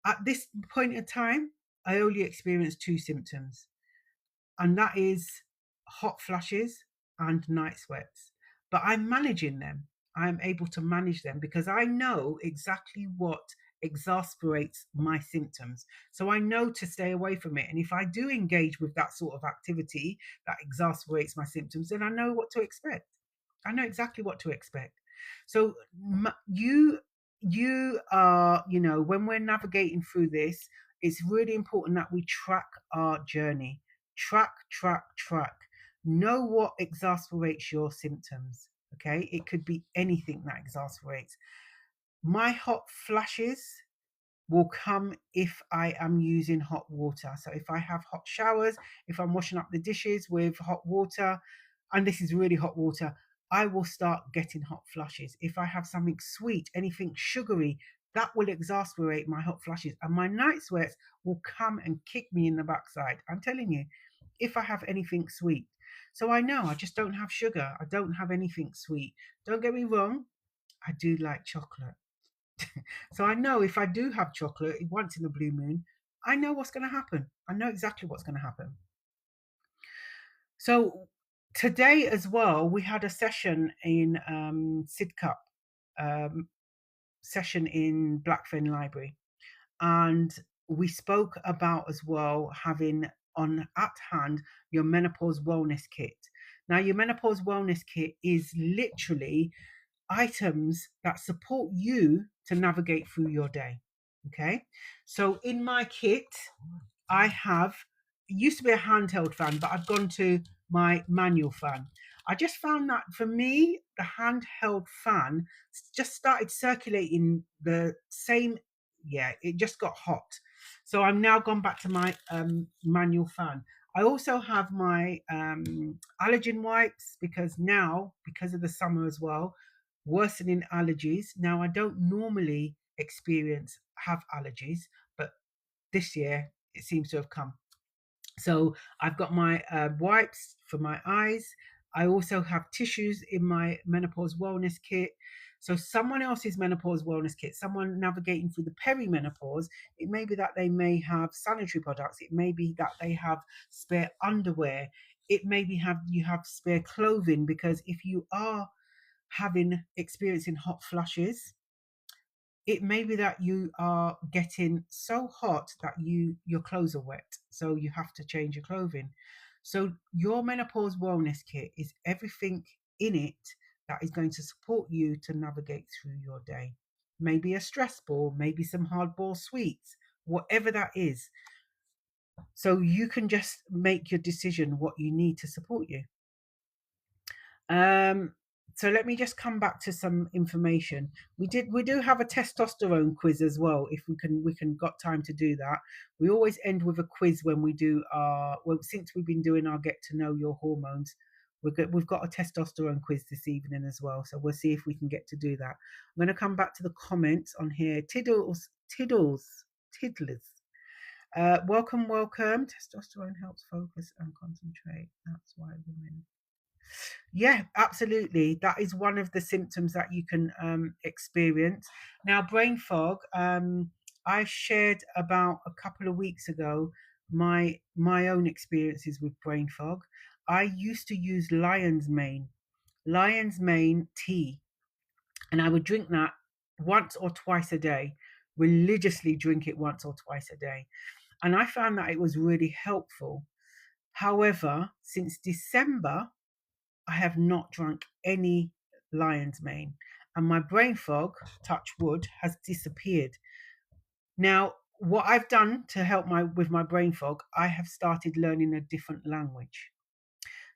At this point in time, I only experienced 2 symptoms, and that is hot flushes and night sweats. But I'm managing them. I'm able to manage them because I know exactly what exasperates my symptoms. So I know to stay away from it. And if I do engage with that sort of activity that exasperates my symptoms, then I know what to expect. I know exactly what to expect. So you are, when we're navigating through this, it's really important that we track our journey. Track. know what exasperates your symptoms. Okay, it could be anything that exasperates. My hot flashes will come if I am using hot water. So if I have hot showers, if I'm washing up the dishes with hot water, and this is really hot water, I will start getting hot flushes. If I have something sweet, anything sugary, that will exasperate my hot flushes. And my night sweats will come and kick me in the backside. I'm telling you, if I have anything sweet. So I know I just don't have sugar. I don't have anything sweet. Don't get me wrong, I do like chocolate. So I know if I do have chocolate once in a blue moon, I know what's going to happen. I know exactly what's going to happen. So today as well, we had a session in Sidcup, um, session in Blackfen Library, and we spoke about as well having on at hand your menopause wellness kit. Now, your menopause wellness kit is literally items that support you to navigate through your day. Okay, so in my kit, I have, it used to be a handheld fan, but I've gone to my manual fan. I just found that for me, the handheld fan just started circulating the same, yeah, it just got hot. So I'm now gone back to my manual fan. I also have my allergen wipes because now, because of the summer as well, worsening allergies. Now, I don't normally have allergies, but this year it seems to have come. So I've got my wipes for my eyes. I also have tissues in my menopause wellness kit. So someone else's menopause wellness kit, someone navigating through the perimenopause, it may be that they may have sanitary products. It may be that they have spare underwear. It may be you have spare clothing, because if you are experiencing hot flushes, it may be that you are getting so hot that your clothes are wet, so you have to change your clothing. So your menopause wellness kit is everything in it that is going to support you to navigate through your day. Maybe a stress ball, maybe some hardball sweets, whatever that is. So you can just make your decision what you need to support you. Um, so let me just come back to some information. We do have a testosterone quiz as well. If we can got time to do that. We always end with a quiz when we do our, well, since we've been doing our get to know your hormones. We've got a testosterone quiz this evening as well, so we'll see if we can get to do that. I'm going to come back to the comments on here. Tiddlers. Welcome, welcome. Testosterone helps focus and concentrate. That's why women. Yeah, absolutely. That is one of the symptoms that you can experience. Now, brain fog. I shared about a couple of weeks ago my own experiences with brain fog. I used to use lion's mane tea, and I would drink that once or twice a day. Religiously drink it once or twice a day, and I found that it was really helpful. However, since December, I have not drunk any lion's mane, and my brain fog, touch wood, has disappeared. Now, what I've done to help with my brain fog, I have started learning a different language.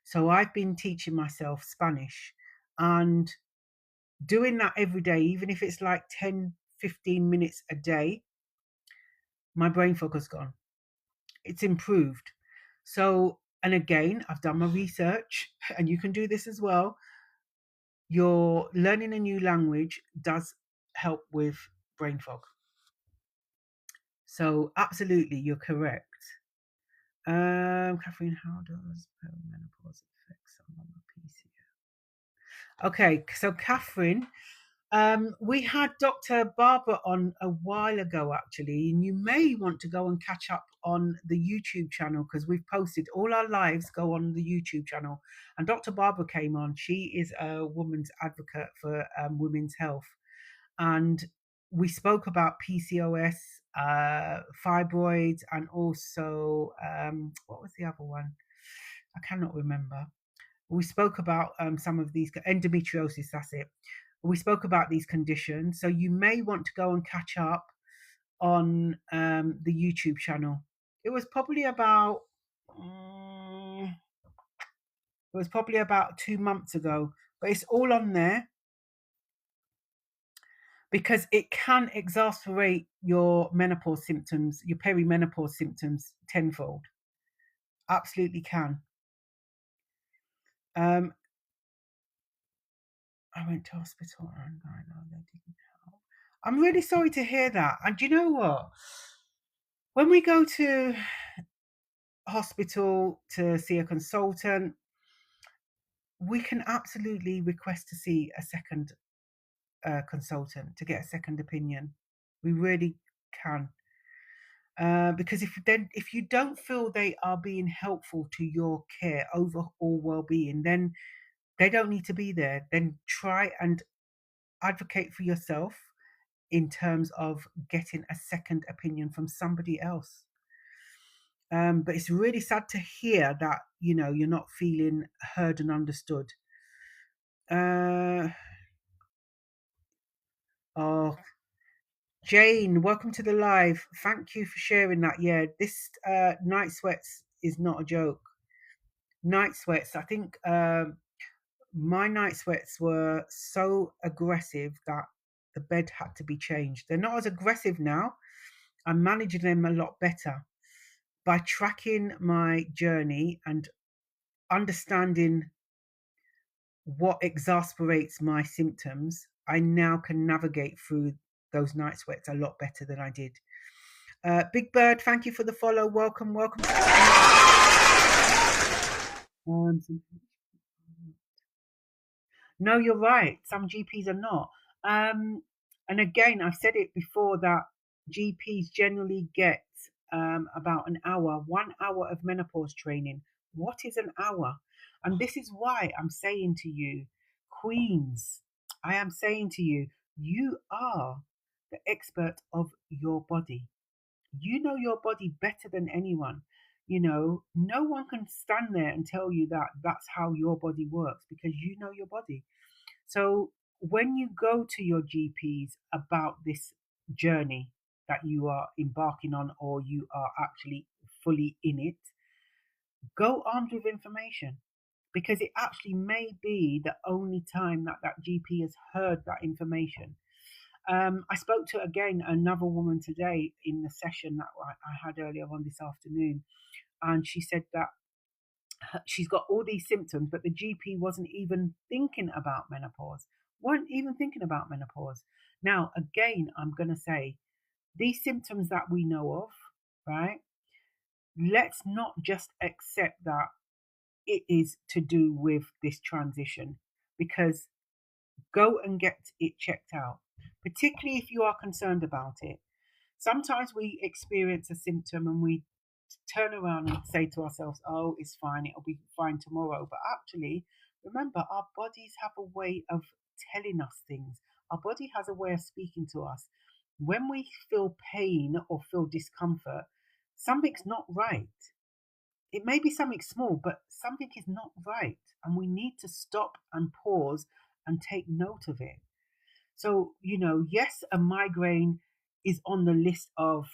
So I've been teaching myself Spanish, and doing that every day, even if it's like 10, 15 minutes a day, my brain fog has gone. It's improved. So, and again, I've done my research, and you can do this as well. Your learning a new language does help with brain fog. So absolutely, you're correct. Catherine, how does perimenopause affect someone with PCO? Okay, so Catherine, we had Dr. Barbara on a while ago, actually, and you may want to go and catch up on the YouTube channel, because we've posted all our lives go on the YouTube channel. And Dr. Barbara came on. She is a woman's advocate for women's health, and we spoke about PCOS, fibroids, and also what was the other one? I cannot remember. We spoke about some of these endometriosis. That's it. We spoke about these conditions, so you may want to go and catch up on the YouTube channel. It was probably about It was probably about 2 months ago, but it's all on there because it can exacerbate your menopause symptoms, your perimenopause symptoms tenfold. Absolutely can. I went to hospital and I know they didn't help. I'm really sorry to hear that. And do you know what? When we go to hospital to see a consultant, we can absolutely request to see a second consultant to get a second opinion. We really can. Because if you don't feel they are being helpful to your care, overall well-being, then they don't need to be there. Then try and advocate for yourself in terms of getting a second opinion from somebody else. But it's really sad to hear that you're not feeling heard and understood. Uh, oh, Jane, welcome to the live. Thank you for sharing that. Yeah, this night sweats is not a joke. Night sweats. I think my night sweats were so aggressive that the bed had to be changed. They're not as aggressive now. I'm managing them a lot better by tracking my journey and understanding what exasperates my symptoms. I now can navigate through those night sweats a lot better than I did. Big Bird, thank you for the follow. Welcome, welcome. No, you're right. Some GPs are not. And again, I've said it before that GPs generally get about an hour, 1 hour of menopause training. What is an hour? And this is why I'm saying to you, Queens, I am saying to you, you are the expert of your body. You know your body better than anyone. No one can stand there and tell you that that's how your body works because you know your body. So when you go to your GPs about this journey that you are embarking on or you are actually fully in it, go armed with information because it actually may be the only time that that GP has heard that information. I spoke to again another woman today in the session that I had earlier on this afternoon, and she said that she's got all these symptoms, but the GP wasn't even thinking about menopause, weren't even thinking about menopause. Now, again, I'm going to say these symptoms that we know of, right? Let's not just accept that it is to do with this transition because go and get it checked out, particularly if you are concerned about it. Sometimes we experience a symptom and we turn around and say to ourselves, oh, it's fine, it'll be fine tomorrow. But actually, remember, our bodies have a way of telling us things. Our body has a way of speaking to us. When we feel pain or feel discomfort, something's not right. It may be something small, but something is not right. And we need to stop and pause and take note of it. So, yes, a migraine is on the list of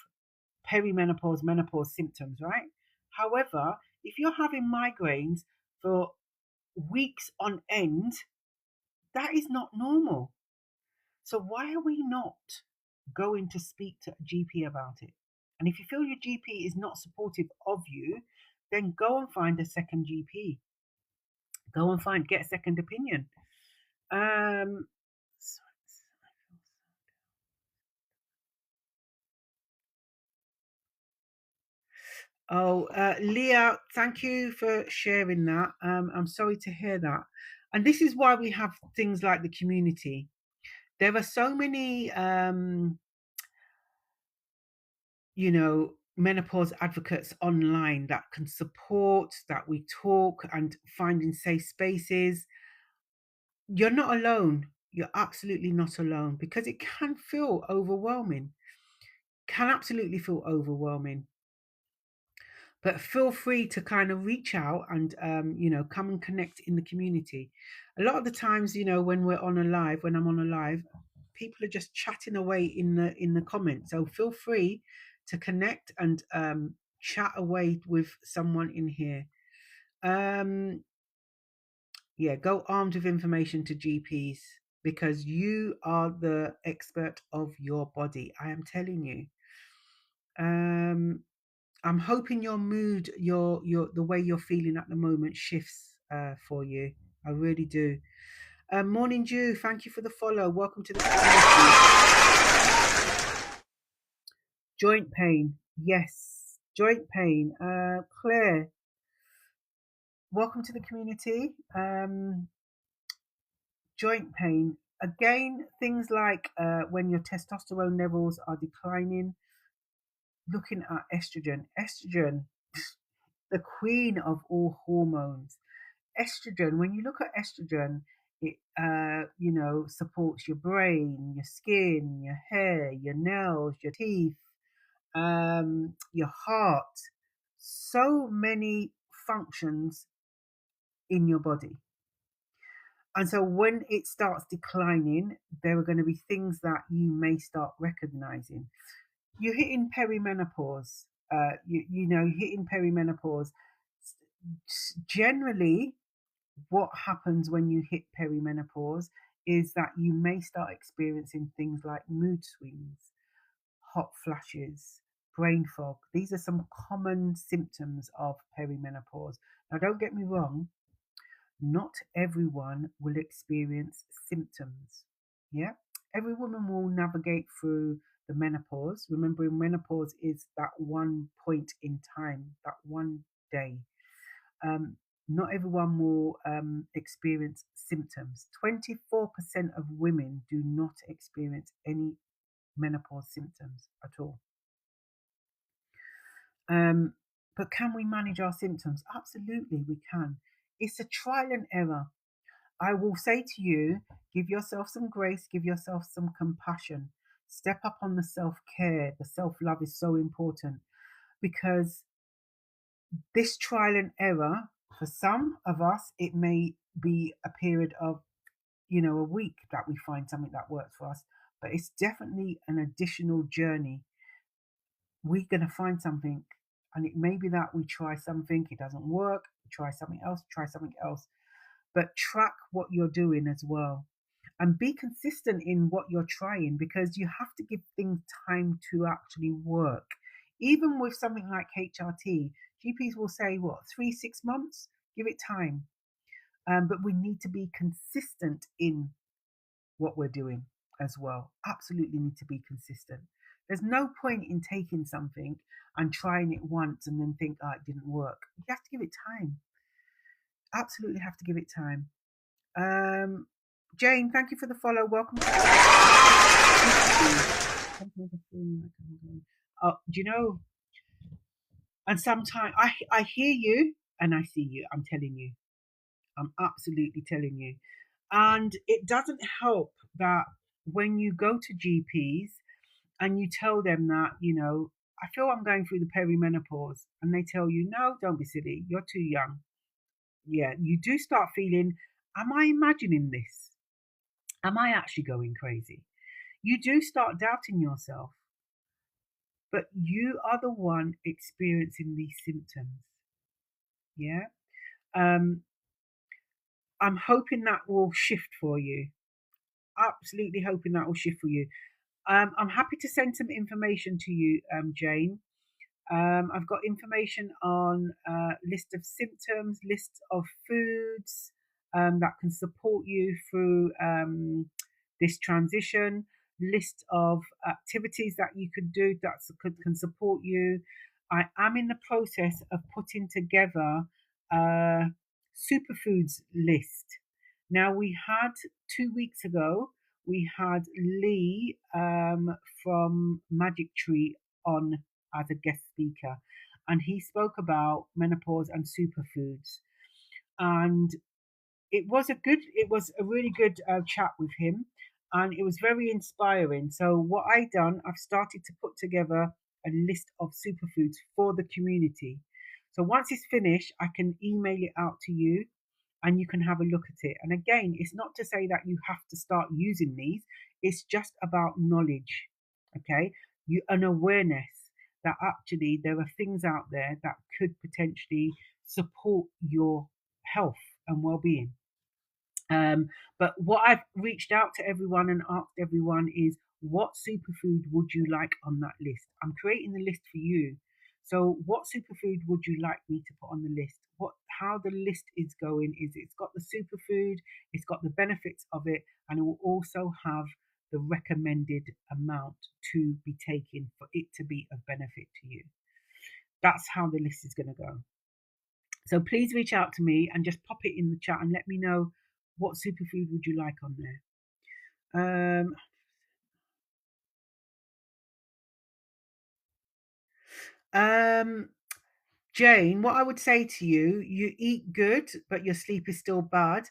perimenopause, menopause symptoms, right? However, if you're having migraines for weeks on end, that is not normal. So why are we not going to speak to a GP about it? And if you feel your GP is not supportive of you, then go and find a second GP. Go and get a second opinion. Um, Oh, Leah, thank you for sharing that. I'm sorry to hear that. And this is why we have things like the community. There are so many, menopause advocates online that can support, that we talk and finding safe spaces. You're not alone. You're absolutely not alone because it can feel overwhelming, can absolutely feel overwhelming. But feel free to kind of reach out and come and connect in the community. A lot of the times, when I'm on a live, people are just chatting away in the comments. So feel free to connect and chat away with someone in here. Yeah, go armed with information to GPs because you are the expert of your body. I am telling you. Um, I'm hoping your mood, your the way you're feeling at the moment shifts for you. I really do. Morning Jew, thank you for the follow. Welcome to the community. Joint pain, yes, joint pain. Claire, welcome to the community. Joint pain. Again, things like when your testosterone levels are declining, looking at estrogen. Estrogen, the queen of all hormones. Estrogen, when you look at estrogen, it supports your brain, your skin, your hair, your nails, your teeth, your heart, so many functions in your body. And so when it starts declining, there are going to be things that you may start recognizing. You're hitting perimenopause. Hitting perimenopause. Generally, what happens when you hit perimenopause is that you may start experiencing things like mood swings, hot flashes, brain fog. These are some common symptoms of perimenopause. Now, don't get me wrong, not everyone will experience symptoms. Yeah, every woman will navigate through the menopause. Remembering menopause is that one point in time, that one day. Um, not everyone will experience symptoms. 24% of women do not experience any menopause symptoms at all. But can we manage our symptoms? Absolutely, we can. It's a trial and error. I will say to you, give yourself some grace, give yourself some compassion. Step up on the self care. The self love is so important because this trial and error, for some of us, it may be a period of, a week that we find something that works for us, but it's definitely an additional journey. We're going to find something, and it may be that we try something, it doesn't work, try something else, but track what you're doing as well. And be consistent in what you're trying because you have to give things time to actually work. Even with something like HRT, GPs will say, what, 3, 6 months? Give it time. But we need to be consistent in what we're doing as well. Absolutely need to be consistent. There's no point in taking something and trying it once and then think, oh, it didn't work. You have to give it time. Absolutely have to give it time. Jane, thank you for the follow. Welcome to do you know? And sometimes I hear you and I see you. I'm telling you. I'm absolutely telling you. And it doesn't help that when you go to GPs and you tell them that, I feel I'm going through the perimenopause, and they tell you, no, don't be silly. You're too young. Yeah, you do start feeling, am I imagining this? Am I actually going crazy? You do start doubting yourself, but you are the one experiencing these symptoms. Yeah. Um, I'm hoping that will shift for you. Absolutely hoping that will shift for you. I'm happy to send some information to you, Jane. I've got information on list of symptoms, list of foods that can support you through this transition, list of activities that you could do that can support you. I am in the process of putting together a superfoods list. Now, we had 2 weeks ago, we had Lee from Magic Tree on as a guest speaker, and he spoke about menopause and superfoods. And it was a really good chat with him, and it was very inspiring. So what I've started to put together a list of superfoods for the community. So once it's finished, I can email it out to you and you can have a look at it. And again, it's not to say that you have to start using these, it's just about knowledge, okay? An awareness that actually there are things out there that could potentially support your health and well being. But what I've reached out to everyone and asked everyone is, what superfood would you like on that list? I'm creating the list for you. So what superfood would you like me to put on the list? What How the list is going is, it's got the superfood, it's got the benefits of it, and it will also have the recommended amount to be taken for it to be of benefit to you. That's how the list is going to go. So please reach out to me and just pop it in the chat and let me know, what superfood would you like on there. Um, Jane, what I would say to you, you eat good, but your sleep is still bad.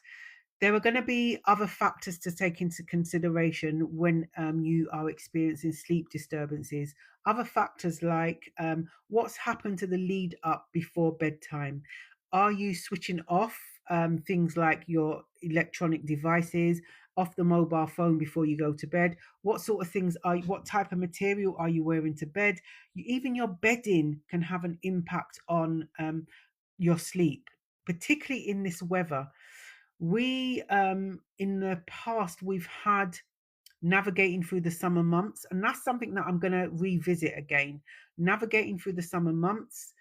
There are going to be other factors to take into consideration when you are experiencing sleep disturbances. Other factors like, what's happened to the lead up before bedtime. Are you switching off things like your electronic devices, off the mobile phone before you go to bed? What sort of things what type of material are you wearing to bed? Even your bedding can have an impact on your sleep, particularly in this weather. We In the past, we've had navigating through the summer months, and that's something that I'm going to revisit again. Navigating through the summer months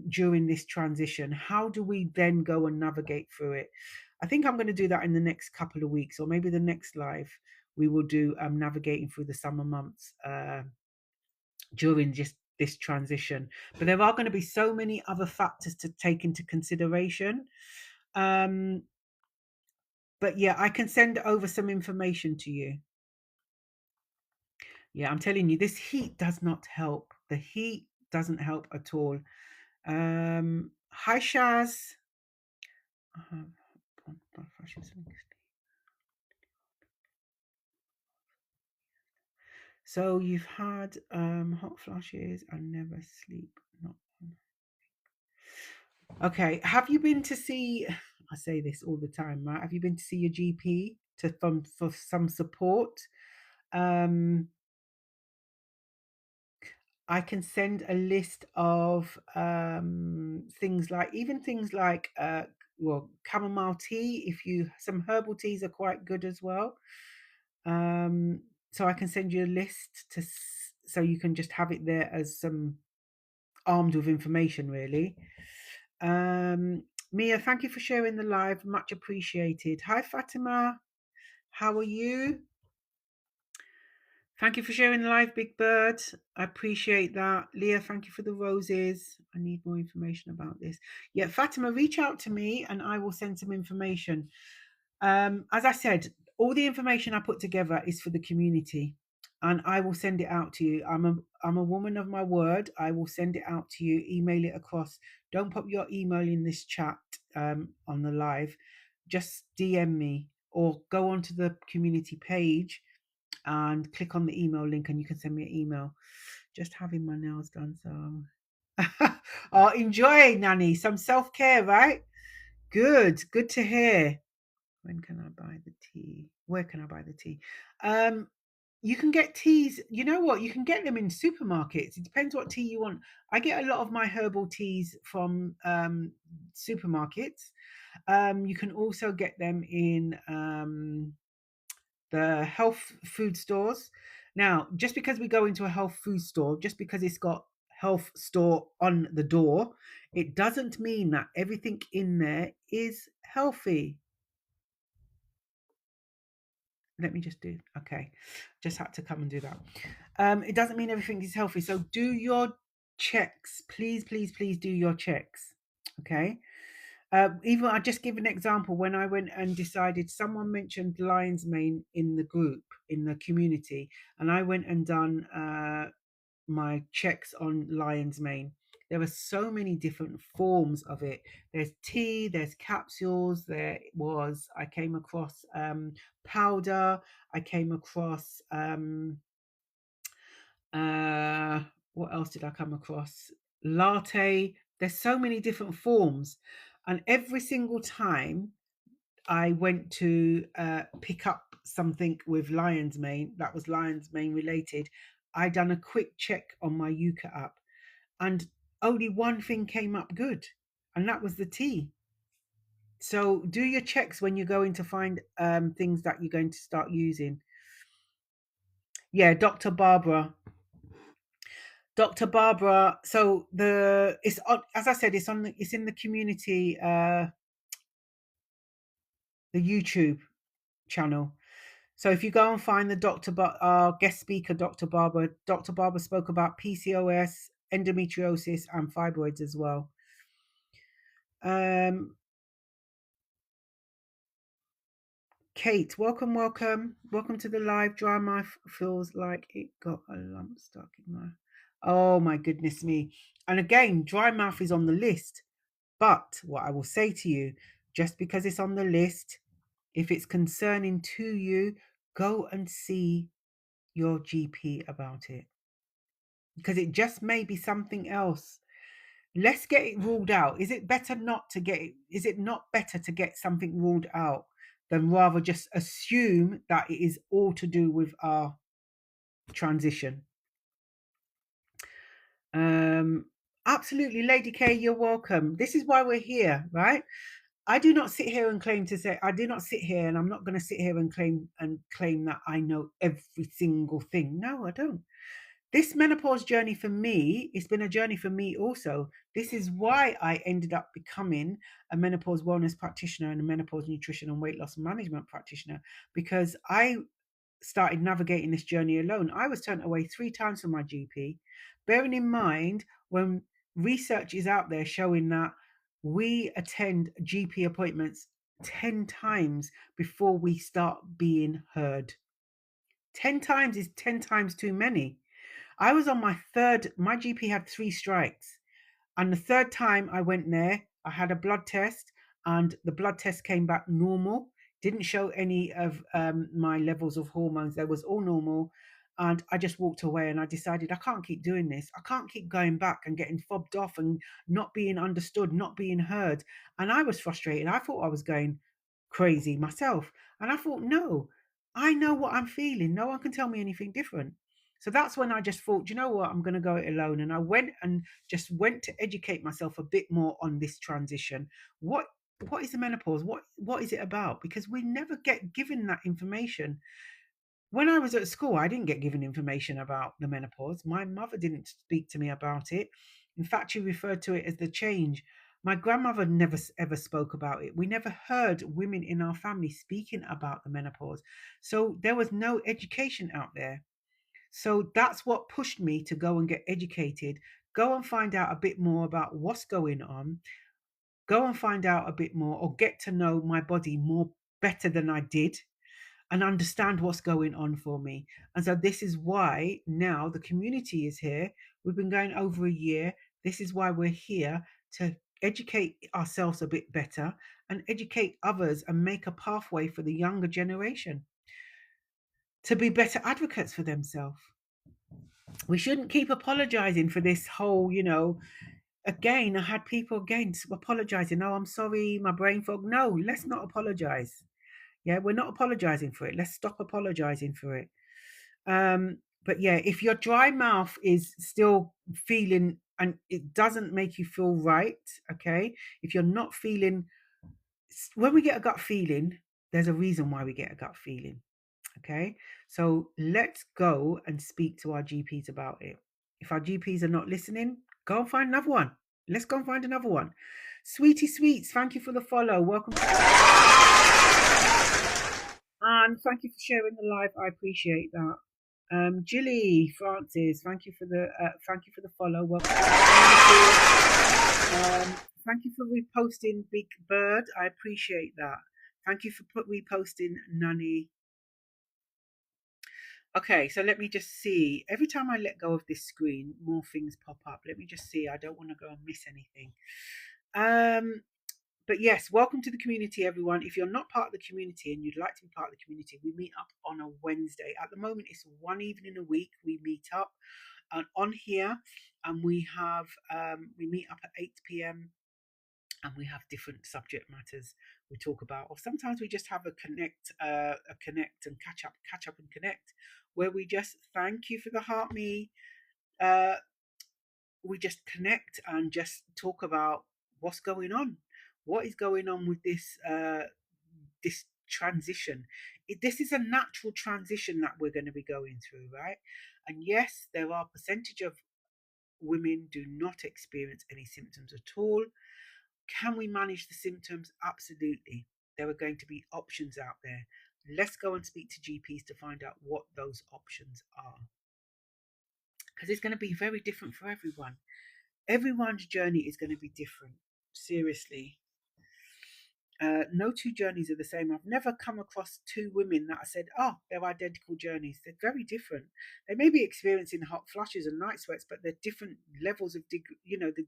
during this transition. How do we then go and navigate through it? I think I'm going to do that in the next couple of weeks, or maybe the next live. We will do navigating through the summer months during just this transition. But there are going to be so many other factors to take into consideration. Um, but yeah, I can send over some information to you. Yeah, I'm telling you, this heat does not help. The heat doesn't help at all. Hi, Shaz. Uh, So you've had hot flashes and never sleep. Not okay. Have you been to see? I say this all the time, right? Have you been to see your GP for some support? Um, I can send a list of things like, even things like well, chamomile tea. If you Some herbal teas are quite good as well. Um, so I can send you a list so you can just have it there as some armed with information, really. Um, Mia, thank you for sharing the live. Much appreciated. Hi, Fatima. How are you? Thank you for sharing the live, Big Bird. I appreciate that. Leah, thank you for the roses. I need more information about this. Yeah, Fatima, reach out to me and I will send some information. As I said, all the information I put together is for the community, and I will send it out to you. I'm a woman of my word. I will send it out to you, email it across. Don't put your email in this chat on the live. Just DM me or go onto the community page and click on the email link and you can send me an email. Just having my nails done, so oh, enjoy, Nanny. Some self-care, right? Good to hear. When can I buy the tea? Where can I buy the tea? Um, you can get teas. You know what? You can get them in supermarkets. It depends what tea you want. I get a lot of my herbal teas from supermarkets. You can also get them in the health food stores. Now, just because we go into a health food store, just because it's got health store on the door, it doesn't mean that everything in there is healthy. Let me just do, okay, just had to come and do that. It doesn't mean everything is healthy, so do your checks, please do your checks. Okay. Even I just give an example. When I went and decided, someone mentioned lion's mane in the group, in the community, and I went and done my checks on lion's mane. There are so many different forms of it. There's tea, there's capsules, I came across powder, I came across what else did I come across? Latte. There's so many different forms. And every single time I went to pick up something with lion's mane, that was lion's mane related, I done a quick check on my Yuka app, and only one thing came up good, and that was the tea. So do your checks when you're going to find things that you're going to start using. Yeah, Dr. Barbara. Dr. Barbara. So the it's on, as I said, it's in the community, the YouTube channel. So if you go and find the our guest speaker, Dr. Barbara spoke about PCOS, endometriosis, and fibroids as well. Um, Kate, welcome to the live. Dry mouth feels like it got a lump stuck in my. Oh my goodness me! And again, dry mouth is on the list. But what I will say to you, just because it's on the list, if it's concerning to you, go and see your GP about it, because it just may be something else. Let's get it ruled out. Is it better not to get it? Is it not better to get something ruled out than rather just assume that it is all to do with our transition? Um, Absolutely, Lady K, you're welcome. This is why we're here, right? I do not sit here and claim to say I do not sit here, and I'm not going to sit here and claim that I know every single thing. No, I don't. This menopause journey for me, it's been a journey for me also. This is why I ended up becoming a menopause wellness practitioner and a menopause nutrition and weight loss management practitioner, because I started navigating this journey alone. I was turned away 3 times from my GP, bearing in mind when research is out there showing that we attend GP appointments 10 times before we start being heard. 10 times is 10 times too many. I was on my GP had 3 strikes. And the third time I went there, I had a blood test, and the blood test came back normal. Didn't show any of my levels of hormones. They was all normal. And I just walked away, and I decided I can't keep doing this. I can't keep going back and getting fobbed off and not being understood, not being heard. And I was frustrated. I thought I was going crazy myself. And I thought, no, I know what I'm feeling. No one can tell me anything different. So that's when I just thought, you know what, I'm going to go it alone. And I went to educate myself a bit more on this transition. What what is the menopause? What is it about? Because we never get given that information. When I was at school, I didn't get given information about the menopause. My mother didn't speak to me about it. In fact, she referred to it as the change. My grandmother never ever spoke about it. We never heard women in our family speaking about the menopause. So there was no education out there. So that's what pushed me to go and get educated, go and find out a bit more about what's going on, go and find out a bit more or get to know my body more better than I did, and understand what's going on for me. And so this is why now the community is here. We've been going over a year. This is why we're here to educate ourselves a bit better and educate others and make a pathway for the younger generation to be better advocates for themselves. We shouldn't keep apologizing for this whole, again, I had people again apologizing. Oh, I'm sorry, my brain fog. No, let's not apologize. Yeah, we're not apologizing for it. Let's stop apologizing for it. But yeah, if your dry mouth is still feeling and it doesn't make you feel right, okay, if you're not feeling, when we get a gut feeling, there's a reason why we get a gut feeling. Okay, so let's go and speak to our GPs about it. If our GPs are not listening, go and find another one. Let's go and find another one. Sweetie Sweets, thank you for the follow. Welcome. And thank you for sharing the live. I appreciate that. Jilly Francis, thank you for the follow. Welcome. Thank you for reposting Big Bird. I appreciate that. Thank you for reposting Nanny. Okay, so let me just see. Every time I let go of this screen, more things pop up. Let me just see. I don't want to go and miss anything. But yes, welcome to the community, everyone. If you're not part of the community and you'd like to be part of the community, we meet up on a Wednesday. At the moment, it's one evening a week. We meet up on here, and we meet up at 8 p.m. and we have different subject matters we talk about, or sometimes we just have a connect and catch up and connect, where we just thank you for the heart me. We just connect and just talk about what's going on. what is going on with this transition. This is a natural transition that we're going to be going through, right? And yes, there are percentage of women do not experience any symptoms at all. Can we manage the symptoms? Absolutely. There are going to be options out there. Let's go and speak to GPs to find out what those options are, because it's going to be very different for everyone. Everyone's journey is going to be different. Seriously. No two journeys are the same. I've never come across two women that I said, oh, they're identical journeys. They're very different. They may be experiencing hot flushes and night sweats, but they're different levels of, the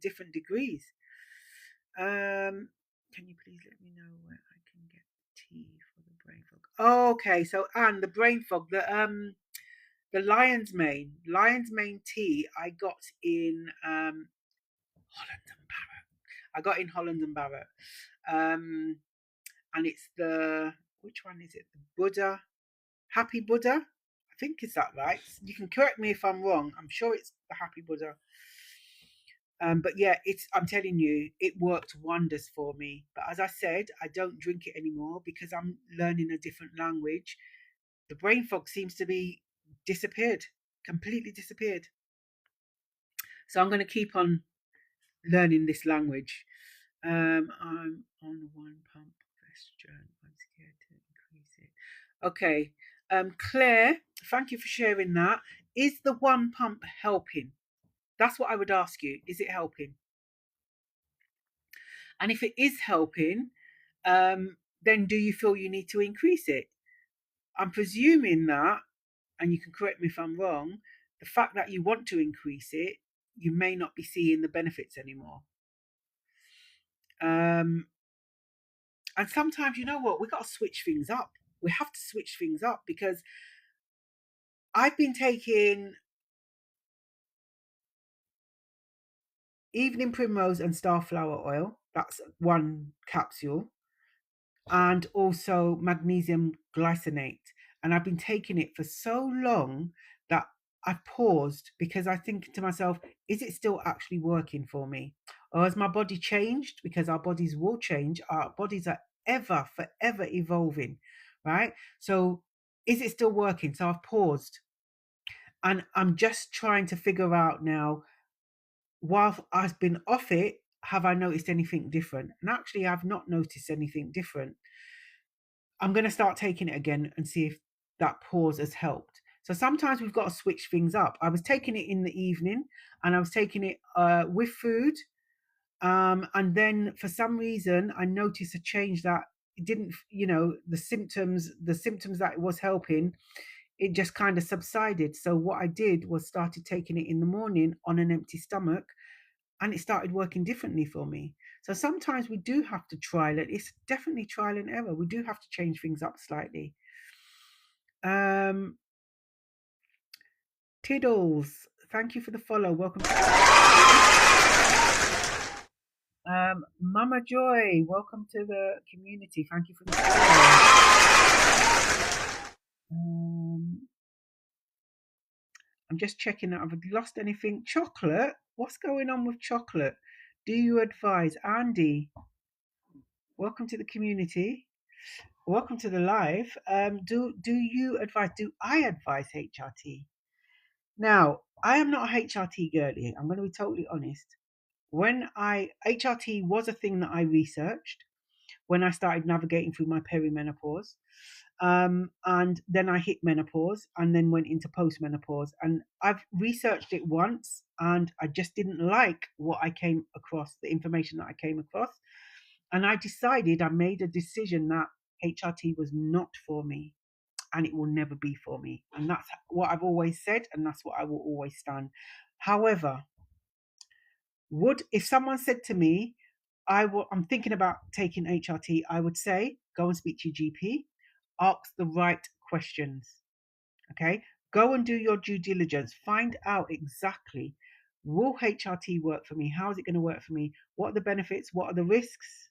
different degrees. Can you please let me know where I can get tea for the brain fog? Oh, okay, so Anne, the brain fog, the lion's mane tea I got in Holland and Barrett. I got in Holland and Barrett. And it's which one is it? The Buddha, Happy Buddha. I think is that right? You can correct me if I'm wrong. I'm sure it's the Happy Buddha. But yeah, I'm telling you, it worked wonders for me. But as I said, I don't drink it anymore because I'm learning a different language. The brain fog seems to be disappeared, completely disappeared. So I'm going to keep on learning this language. I'm on one pump question. I'm scared to increase it. Okay. Claire, thank you for sharing that. Is the one pump helping? That's what I would ask you. Is it helping? And if it is helping, then do you feel you need to increase it? I'm presuming that, and you can correct me if I'm wrong, the fact that you want to increase it, you may not be seeing the benefits anymore. And sometimes, you know what, we've got to switch things up. We have to switch things up because I've been taking evening primrose and starflower oil. That's one capsule. And also magnesium glycinate. And I've been taking it for so long that I've paused because I think to myself, is it still actually working for me? Or has my body changed? Because our bodies will change. Our bodies are forever evolving, right? So is it still working? So I've paused. And I'm just trying to figure out now, while I've been off it, have I noticed anything different? And actually, I've not noticed anything different. I'm going to start taking it again and see if that pause has helped. So sometimes we've got to switch things up. I was taking it in the evening and I was taking it with food. And then for some reason, I noticed a change that it didn't, the symptoms that it was helping, it just kind of subsided. So what I did was started taking it in the morning on an empty stomach, and it started working differently for me. So sometimes we do have to trial it. It's definitely trial and error. We do have to change things up slightly. Tiddles, thank you for the follow. Welcome. Mama Joy, welcome to the community. Thank you for the follow. I'm just checking that I've lost anything. Chocolate? What's going on with chocolate? Do you advise? Andy, welcome to the community. Welcome to the live. Do you advise? Do I advise HRT? Now, I am not a HRT girly. I'm going to be totally honest. When HRT was a thing that I researched when I started navigating through my perimenopause. And then I hit menopause and then went into postmenopause. And I've researched it once and I just didn't like what I came across, the information that I came across. And I made a decision that HRT was not for me and it will never be for me. And that's what I've always said, and that's what I will always stand. However, if someone said to me, I'm thinking about taking HRT, I would say, go and speak to your GP, ask the right questions. Okay, go and do your due diligence, find out exactly, will HRT work for me? How is it going to work for me? What are the benefits? What are the risks?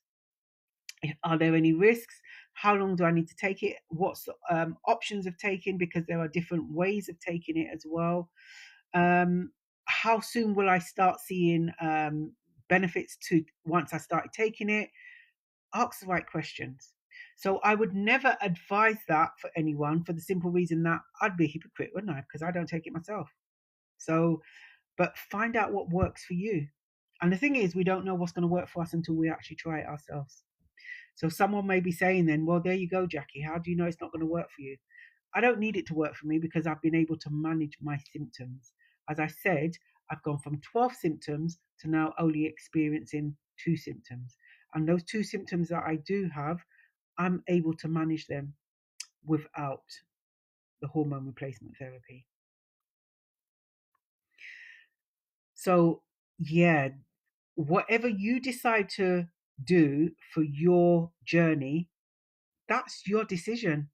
Are there any risks? How long do I need to take it? What's options of taking? Because there are different ways of taking it as well. How soon will I start seeing benefits to once I started taking it? Ask the right questions. So I would never advise that for anyone, for the simple reason that I'd be a hypocrite, wouldn't I? Because I don't take it myself. So, but find out what works for you. And the thing is, we don't know what's going to work for us until we actually try it ourselves. So someone may be saying then, well, there you go, Jackie. How do you know it's not going to work for you? I don't need it to work for me because I've been able to manage my symptoms. As I said, I've gone from 12 symptoms to now only experiencing 2 symptoms. And those 2 symptoms that I do have, I'm able to manage them without the hormone replacement therapy. So, yeah, whatever you decide to do for your journey, that's your decision.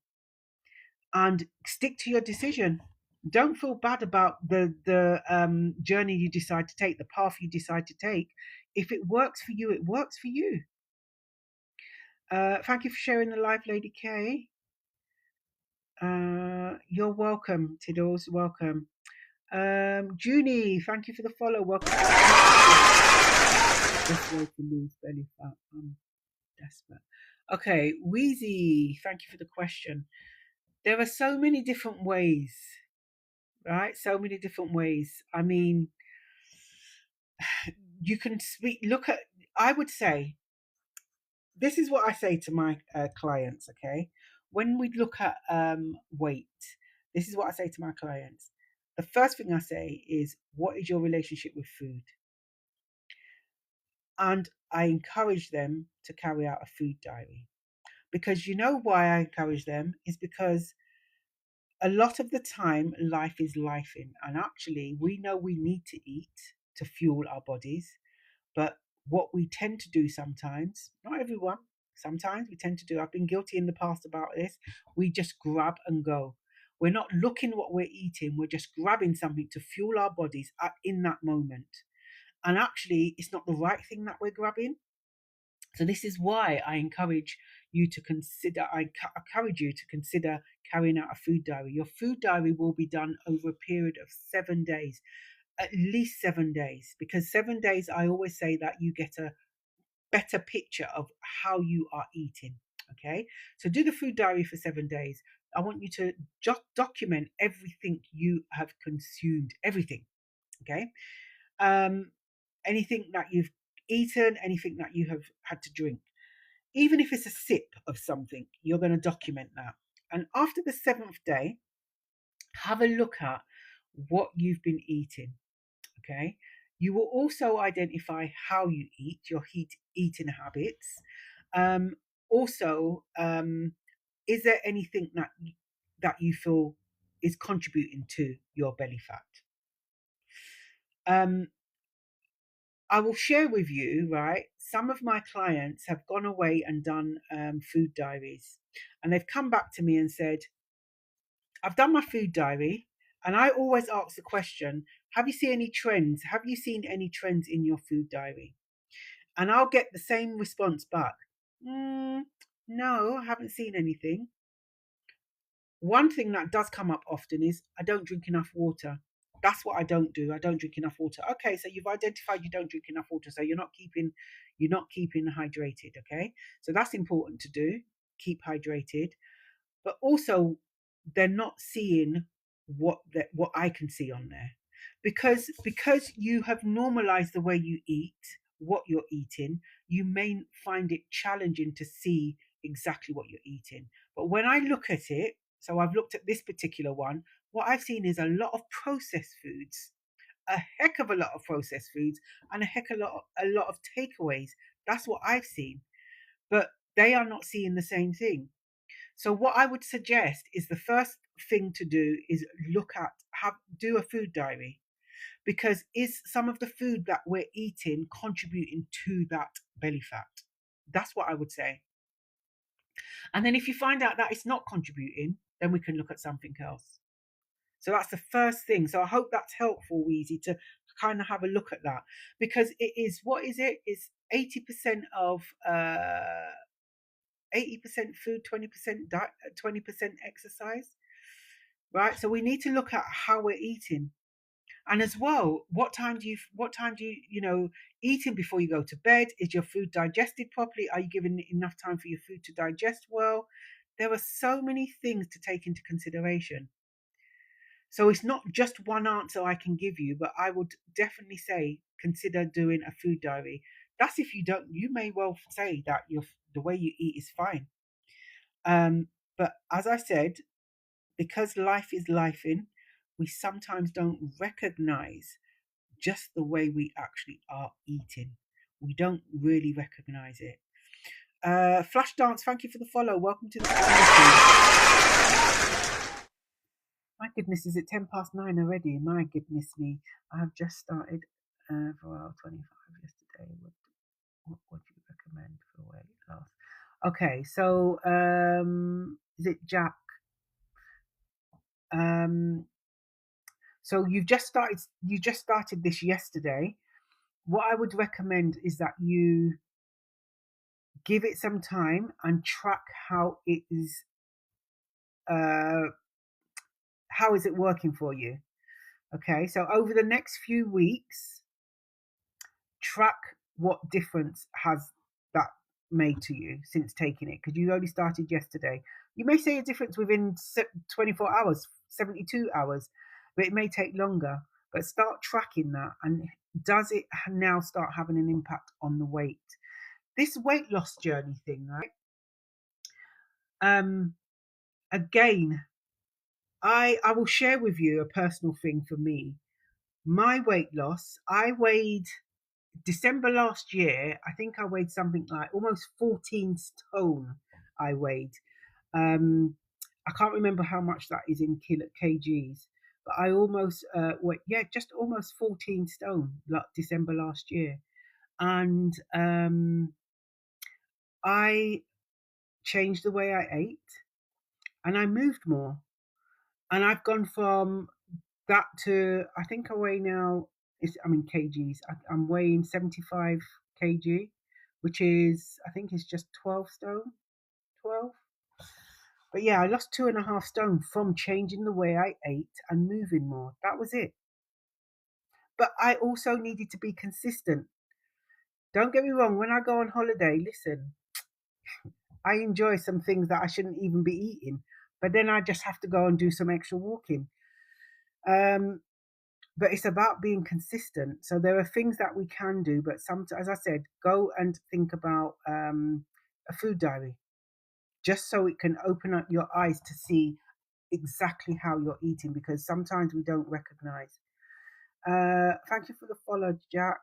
And stick to your decision. Don't feel bad about the journey you decide to take, the path you decide to take. If it works for you, it works for you. Thank you for sharing the live, Lady K. You're welcome, Tiddles. Welcome. Junie, thank you for the follow. Welcome. Best way to lose belly fat. I'm desperate. Okay, Wheezy, thank you for the question. There are so many different ways, right? So many different ways. I mean, you can look at, I would say, this is what I say to my clients, okay? When we look at weight, this is what I say to my clients. The first thing I say is, what is your relationship with food? And I encourage them to carry out a food diary. Because you know why I encourage them is because a lot of the time life is lifing, and actually we know we need to eat to fuel our bodies. But what we tend to do sometimes, not everyone, sometimes we tend to do, I've been guilty in the past about this, we just grab and go. We're not looking what we're eating, we're just grabbing something to fuel our bodies in that moment. And actually, it's not the right thing that we're grabbing. So this is why I encourage you to consider, I encourage you to consider carrying out a food diary. Your food diary will be done over a period of 7 days, at least 7 days, because 7 days, I always say that you get a better picture of how you are eating. Okay, so do the food diary for 7 days. I want you to just document everything you have consumed, everything. Okay, anything that you've eaten, anything that you have had to drink, even if it's a sip of something, you're going to document that. And after the 7th day, have a look at what you've been eating. Okay, you will also identify how you eat, your eating habits. Also, is there anything that you feel is contributing to your belly fat? I will share with you, right? Some of my clients have gone away and done food diaries, and they've come back to me and said, I've done my food diary, and I always ask the question, have you seen any trends? Have you seen any trends in your food diary? And I'll get the same response back. No, I haven't seen anything. One thing that does come up often is, I don't drink enough water. That's what I don't do. I don't drink enough water. Okay, so you've identified you don't drink enough water, so you're not keeping hydrated. Okay, so that's important to do. Keep hydrated, but also they're not seeing what I can see on there, because you have normalized the way you eat, what you're eating. You may find it challenging to see exactly what you're eating. But when I look at it, so I've looked at this particular one, what I've seen is a lot of processed foods, a heck of a lot of processed foods, and a lot of takeaways. That's what I've seen. But they are not seeing the same thing. So what I would suggest is, the first thing to do is do a food diary, because is some of the food that we're eating contributing to that belly fat? That's what I would say. And then if you find out that it's not contributing, then we can look at something else. So that's the first thing. So I hope that's helpful, Weezy, to kind of have a look at that, because it is, what is it? It's 80% of 80% food, 20% diet, 20% exercise, right? So we need to look at how we're eating. And as well, what time do you eating before you go to bed? Is your food digested properly? Are you giving enough time for your food to digest well? There are so many things to take into consideration. So it's not just one answer I can give you, but I would definitely say consider doing a food diary. That's if you don't. You may well say that the way you eat is fine. But as I said, because life is life in, we sometimes don't recognize just the way we actually are eating. We don't really recognize it. Flash Dance, thank you for the follow. Welcome to the community. My goodness, is it 9:10 already? My goodness me. I have just started for hour 25 yesterday. What would you recommend for weight loss? Okay, so is it Jack? So you just started this yesterday. What I would recommend is that you give it some time and track how uh, is it working for you. Okay, so over the next few weeks, track what difference has that made to you since taking it, because you only started yesterday. You may see a difference within 24 hours, 72 hours, but it may take longer. But start tracking that, and does it now start having an impact on the weight? This weight loss journey thing, right? Again, I will share with you a personal thing for me. My weight loss, I weighed December last year, I think I weighed something like almost 14 stone. I weighed. I can't remember how much that is in kgs, but I almost just almost 14 stone like December last year. And I changed the way I ate and I moved more. And I've gone from that to, I think I weigh now, I'm in kgs. I'm weighing 75 kg, which is, I think it's just 12 stone, 12. But yeah, I lost 2.5 stone from changing the way I ate and moving more. That was it. But I also needed to be consistent. Don't get me wrong, when I go on holiday, listen, I enjoy some things that I shouldn't even be eating, but then I just have to go and do some extra walking. But it's about being consistent. So there are things that we can do, but as I said, go and think about a food diary, just so it can open up your eyes to see exactly how you're eating, because sometimes we don't recognize. Thank you for the follow, Jack.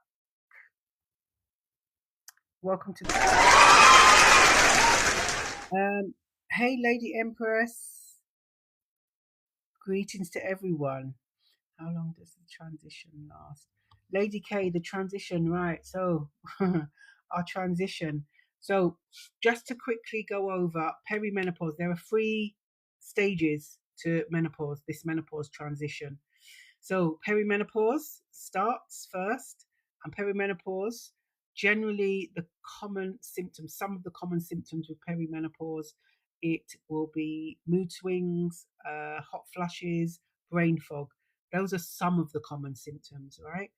Welcome to the hey, Lady Empress. Greetings to everyone. How long does the transition last? Lady K, the transition, right? So, our transition. So, just to quickly go over perimenopause, there are 3 stages to menopause, this menopause transition. So, perimenopause starts first, and perimenopause, generally, the common symptoms, some of the common symptoms with perimenopause, it will be mood swings, hot flushes, brain fog. Those are some of the common symptoms, right?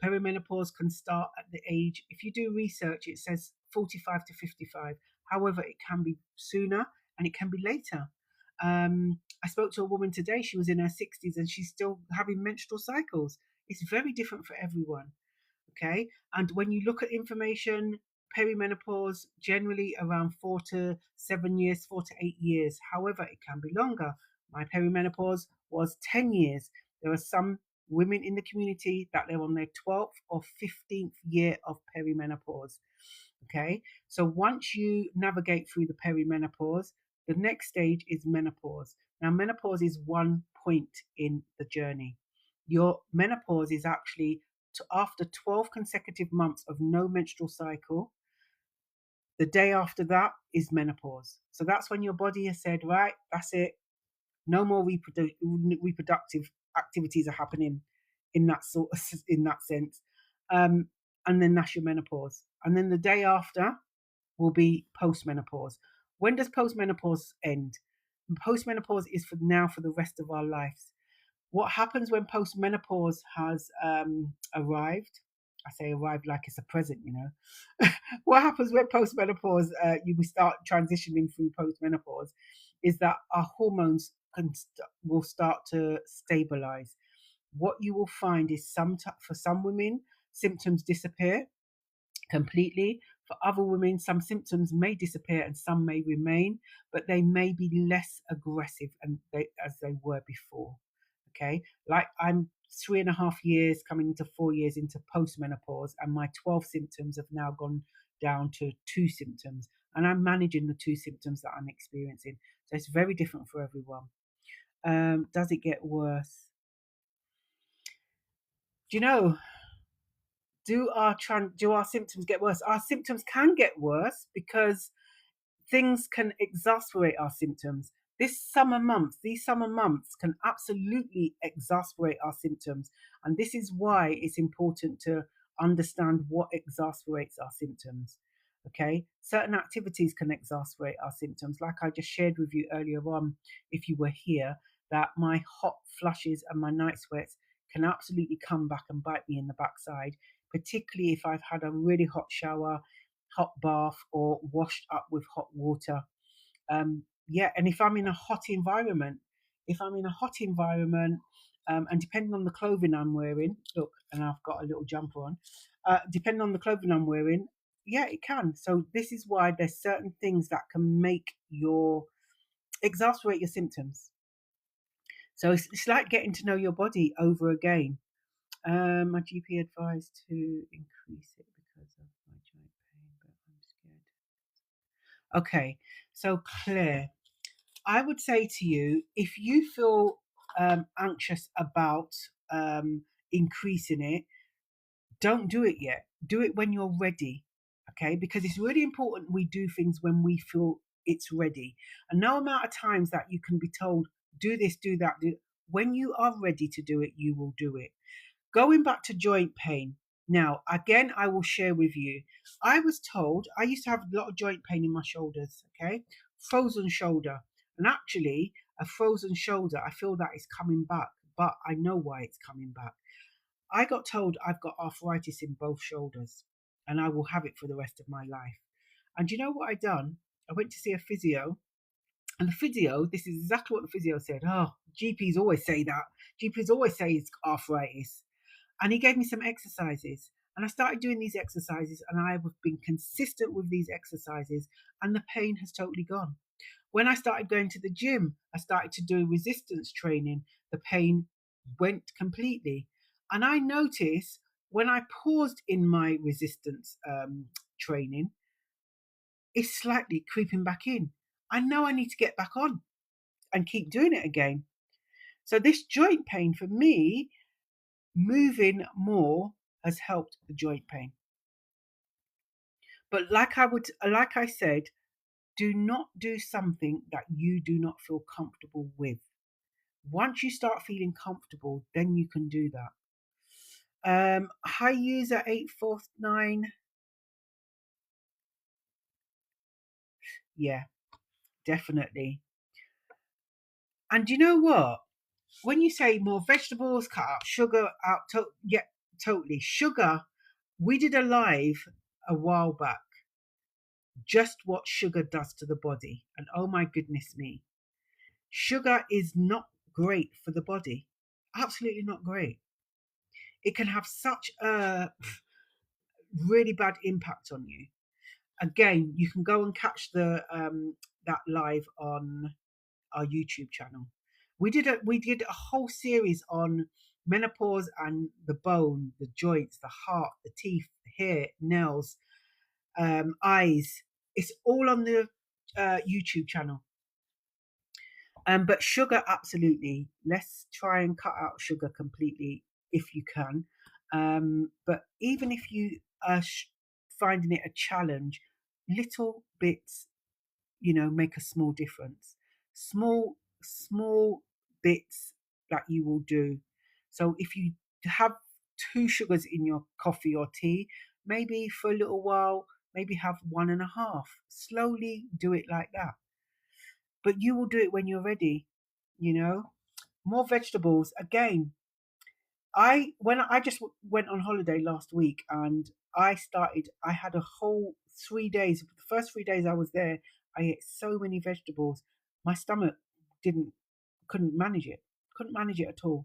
Perimenopause can start at the age, if you do research, it says 45 to 55. However, it can be sooner and it can be later. I spoke to a woman today, she was in her 60s and she's still having menstrual cycles. It's very different for everyone. Okay. And when you look at information, perimenopause generally around 4 to 7 years, 4 to 8 years. However, it can be longer. My perimenopause was 10 years. There are some women in the community that they're on their 12th or 15th year of perimenopause. Okay. So once you navigate through the perimenopause, the next stage is menopause. Now, menopause is one point in the journey. Your menopause is actually after 12 consecutive months of no menstrual cycle. The day after that is menopause. So that's when your body has said, right, that's it. No more reproductive activities are happening in that sense. And then that's your menopause. And then the day after will be postmenopause. When does postmenopause end? Postmenopause is for the rest of our lives. What happens when postmenopause has arrived? I say arrived like it's a present, you know. What happens when postmenopause, we start transitioning through postmenopause, is that our hormones will start to stabilize. What you will find is for some women, symptoms disappear completely. For other women, some symptoms may disappear and some may remain, but they may be less aggressive as they were before. Okay, like I'm 3.5 years coming into 4 years into postmenopause, and my 12 symptoms have now gone down to 2 symptoms, and I'm managing the 2 symptoms that I'm experiencing. So it's very different for everyone. Does it get worse? Do you know? Do our symptoms get worse? Our symptoms can get worse because things can exacerbate our symptoms. These summer months can absolutely exacerbate our symptoms. And this is why it's important to understand what exacerbates our symptoms. Okay, certain activities can exacerbate our symptoms, like I just shared with you earlier on, if you were here, that my hot flushes and my night sweats can absolutely come back and bite me in the backside, particularly if I've had a really hot shower, hot bath, or washed up with hot water. Yeah, and if I'm in a hot environment, and depending on the clothing I'm wearing, look, and I've got a little jumper on. Depending on the clothing I'm wearing, yeah, it can. So this is why there's certain things that can make your exacerbate your symptoms. So it's like getting to know your body over again. My GP advised to increase it because of my joint pain, but I'm scared. Okay, so Claire, I would say to you, if you feel anxious about increasing it, don't do it yet. Do it when you're ready, okay? Because it's really important we do things when we feel it's ready. And no amount of times that you can be told, do this, do that, when you are ready to do it, you will do it. Going back to joint pain. Now, again, I will share with you. I was told I used to have a lot of joint pain in my shoulders, okay? Frozen shoulder. And actually, a frozen shoulder, I feel that is coming back, but I know why it's coming back. I got told I've got arthritis in both shoulders and I will have it for the rest of my life. And you know what I done? I went to see a physio, and the physio, this is exactly what the physio said. Oh, GPs always say that. GPs always say it's arthritis. And he gave me some exercises. And I started doing these exercises, and I have been consistent with these exercises, and the pain has totally gone. When I started going to the gym, I started to do resistance training. The pain went completely. And I noticed when I paused in my resistance training, it's slightly creeping back in. I know I need to get back on and keep doing it again. So, this joint pain for me, moving more has helped the joint pain. But like I said, do not do something that you do not feel comfortable with. Once you start feeling comfortable, then you can do that. High user 849. Yeah, definitely. And you know what? When you say more vegetables, cut out sugar, yeah, totally. Sugar, we did a live a while back, just what sugar does to the body. And oh my goodness me, sugar is not great for the body. Absolutely not great. It can have such a really bad impact on you. Again, you can go and catch the that live on our YouTube channel. We did a whole series on menopause and the bone, the joints, the heart, the teeth, the hair, nails, eyes. It's all on the YouTube channel. But sugar, absolutely. Let's try and cut out sugar completely if you can. But even if you are finding it a challenge, little bits, make a small difference. Small bits that you will do. So if you have 2 sugars in your coffee or tea, maybe for a little while, maybe have 1.5. Slowly do it like that. But you will do it when you're ready, you know. more vegetables. Again, when I just went on holiday last week, and I had a whole 3 days. The first 3 days I was there, I ate so many vegetables. My stomach didn't couldn't manage it. Couldn't manage it at all.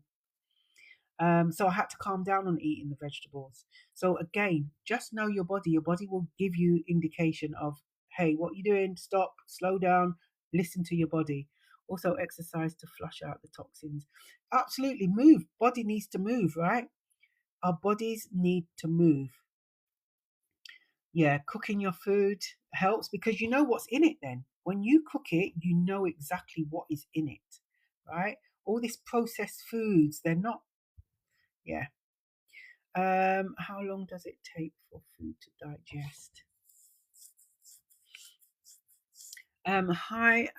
So I had to calm down on eating the vegetables. So again, just know your body. Your body will give you indication of, hey, what you doing? Stop, slow down, listen to your body. Also exercise to flush out the toxins. Absolutely move. Body needs to move, right? Our bodies need to move. Yeah, cooking your food helps because you know what's in it then. When you cook it, you know exactly what is in it, right? All these processed foods, they're not, yeah. How long does it take for food to digest? Hi,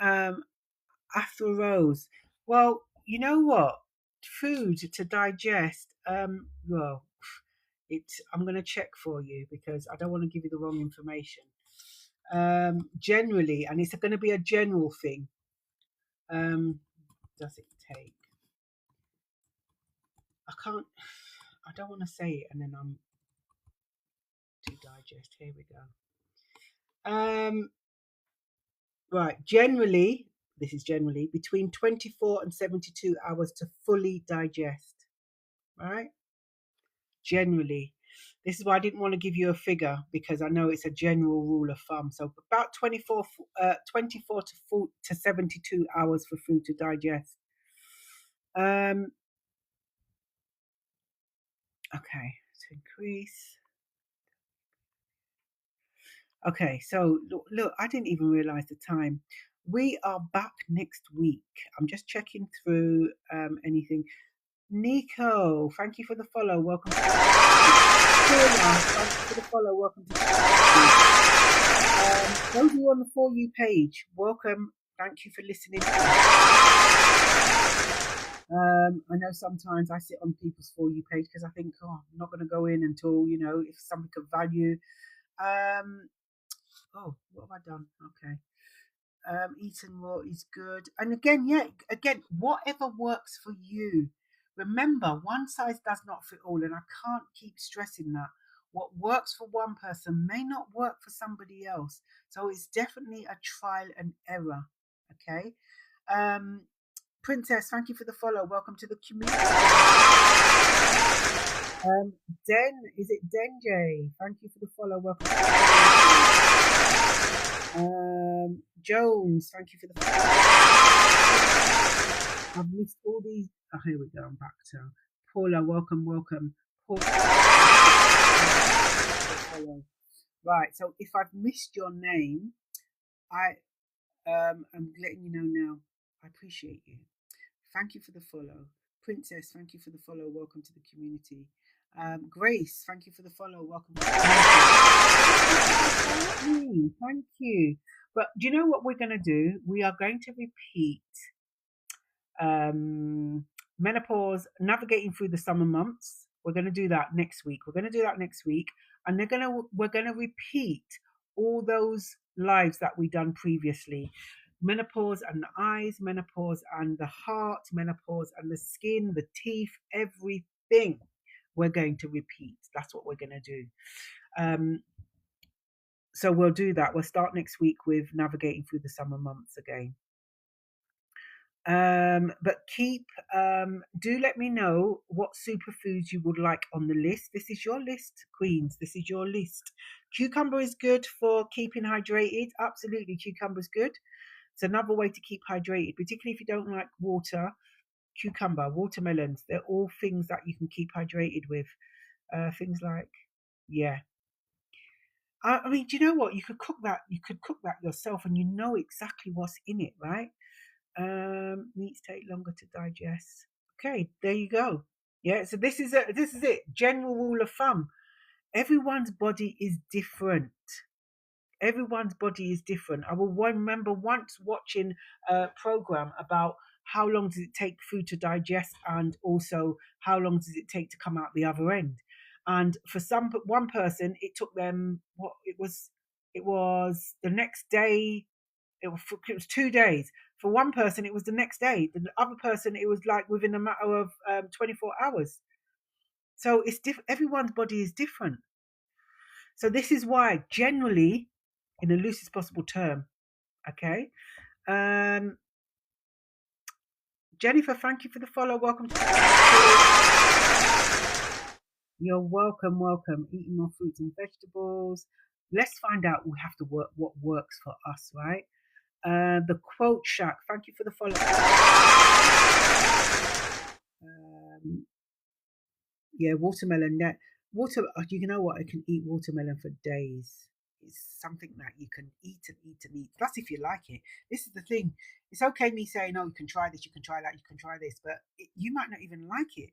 Afro Rose. Well, you know what? Food to digest. Well, I'm gonna check for you because I don't want to give you the wrong information. Generally, and it's going to be a general thing. Does it take? I can't. I don't want to say it, and then I'm to digest. Here we go. Right. Generally, this is generally between 24 and 72 hours to fully digest. Right. Generally, this is why I didn't want to give you a figure because I know it's a general rule of thumb. So about 24 to 72 hours for food to digest. Okay, to increase. Okay, so look, I didn't even realize the time. We are back next week. I'm just checking through anything. Nico, thank you for the follow. Welcome to Paula, thank you for the follow. Welcome to those of you on the For You page, welcome. Thank you for listening. I know sometimes I sit on people's For You page because I think, oh, I'm not going to go in until, if something of value. Oh, what have I done? Okay. Eating raw is good. And again, whatever works for you. Remember, one size does not fit all, and I can't keep stressing that. What works for one person may not work for somebody else. So it's definitely a trial and error. Okay. Princess, thank you for the follow. Welcome to the community. Is it Denjay? Thank you for the follow. Welcome to the community. Jones, thank you for the follow. I've missed all these. Oh, here we go. I'm back to Paula. Welcome. Paula. Right. So if I've missed your name, I'm letting you know now. I appreciate you. Thank you for the follow. Princess, thank you for the follow. Welcome to the community. Grace, thank you for the follow. Welcome to the community. Thank you. But do you know what we're going to do? We are going to repeat menopause, navigating through the summer months. We're going to do that next week. And we're going to repeat all those lives that we done previously. Menopause and the eyes, menopause and the heart, menopause and the skin, the teeth, everything we're going to repeat. That's what we're going to do. So we'll do that. We'll start next week with navigating through the summer months again. But do let me know what superfoods you would like on the list. This is your list, Queens. This is your list. Cucumber is good for keeping hydrated. Absolutely, cucumber is good. It's another way to keep hydrated, particularly if you don't like water. Cucumber, watermelons, they're all things that you can keep hydrated with. Things like, yeah. I mean, do you know what? You could cook that yourself and you know exactly what's in it, right? Meats take longer to digest. Okay, there you go. Yeah, so this is it. General rule of thumb. Everyone's body is different. Everyone's body is different. I will remember once watching a program about how long does it take food to digest and also how long does it take to come out the other end. And for one person, it took them it was the next day. It was 2 days. For one person, it was the next day. The other person, it was like within a matter of 24 hours. So it's everyone's body is different. So this is why, generally, in the loosest possible term, okay. Um, Jennifer, thank you for the follow. Welcome to. You're welcome, welcome. Eating more fruits and vegetables. Let's find out. We have to work what works for us, right? The quote shack. Thank you for the follow. Yeah, watermelon. That water. You know what? I can eat watermelon for days. It's something that you can eat and eat and eat. Plus, if you like it, this is the thing. It's okay me saying, "Oh, you can try this, you can try that, you can try this," but you might not even like it,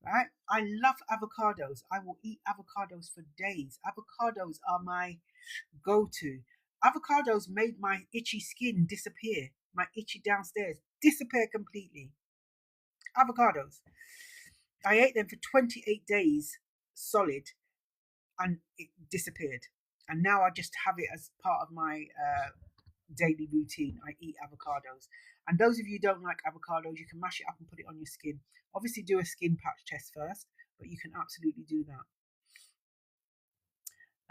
right? I love avocados. I will eat avocados for days. Avocados are my go-to. Avocados made my itchy skin disappear. My itchy downstairs disappear completely. Avocados. I ate them for 28 days solid and it disappeared. And now I just have it as part of my daily routine. I eat avocados. And those of you who don't like avocados, you can mash it up and put it on your skin. Obviously, do a skin patch test first, but you can absolutely do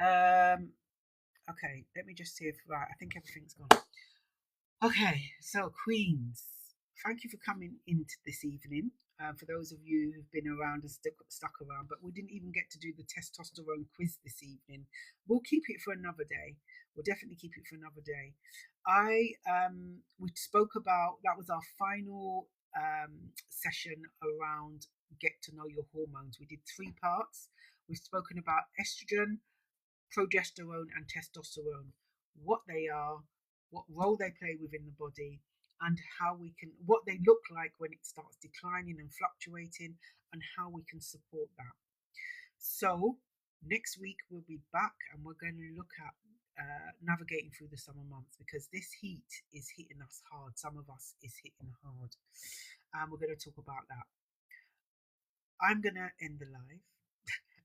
that. Okay, let me just see if, right, I think everything's gone. Okay, so Queens, thank you for coming in this evening. For those of you who've been around and stuck around, but we didn't even get to do the testosterone quiz this evening. We'll keep it for another day. We'll definitely keep it for another day. We spoke about, that was our final session around get to know your hormones. We did 3 parts. We've spoken about estrogen, progesterone, and testosterone, what they are, what role they play within the body, and how we can, what they look like when it starts declining and fluctuating, and how we can support that. So next week we'll be back and we're going to look at navigating through the summer months, because this heat is hitting us hard. Some of us is hitting hard, and we're going to talk about that. I'm going to end the live.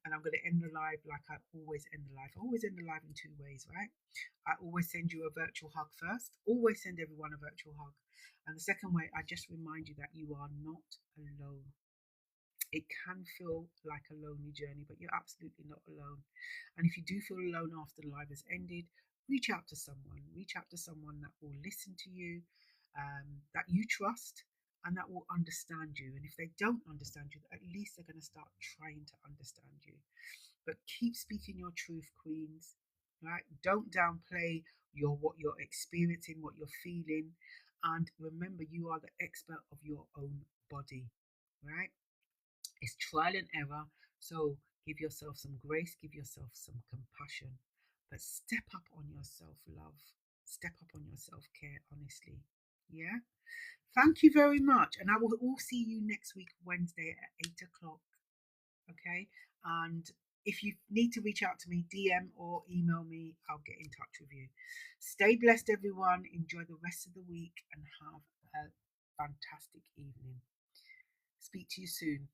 And I'm going to end the live like I always end the live. I always end the live in 2 ways, right? I always send you a virtual hug first. Always send everyone a virtual hug. And the second way, I just remind you that you are not alone. It can feel like a lonely journey, but you're absolutely not alone. And if you do feel alone after the live has ended, reach out to someone. Reach out to someone that will listen to you, that you trust, and that will understand you. And if they don't understand you, at least they're going to start trying to understand you. But keep speaking your truth, Queens. Right? Don't downplay what you're experiencing, what you're feeling, and remember, you are the expert of your own body. Right? It's trial and error. So give yourself some grace, give yourself some compassion, but step up on your self love, step up on your self care, honestly. Yeah. Thank you very much. And I will all see you next week, Wednesday at 8 o'clock. Okay. And if you need to reach out to me, DM or email me, I'll get in touch with you. Stay blessed, everyone. Enjoy the rest of the week and have a fantastic evening. Speak to you soon.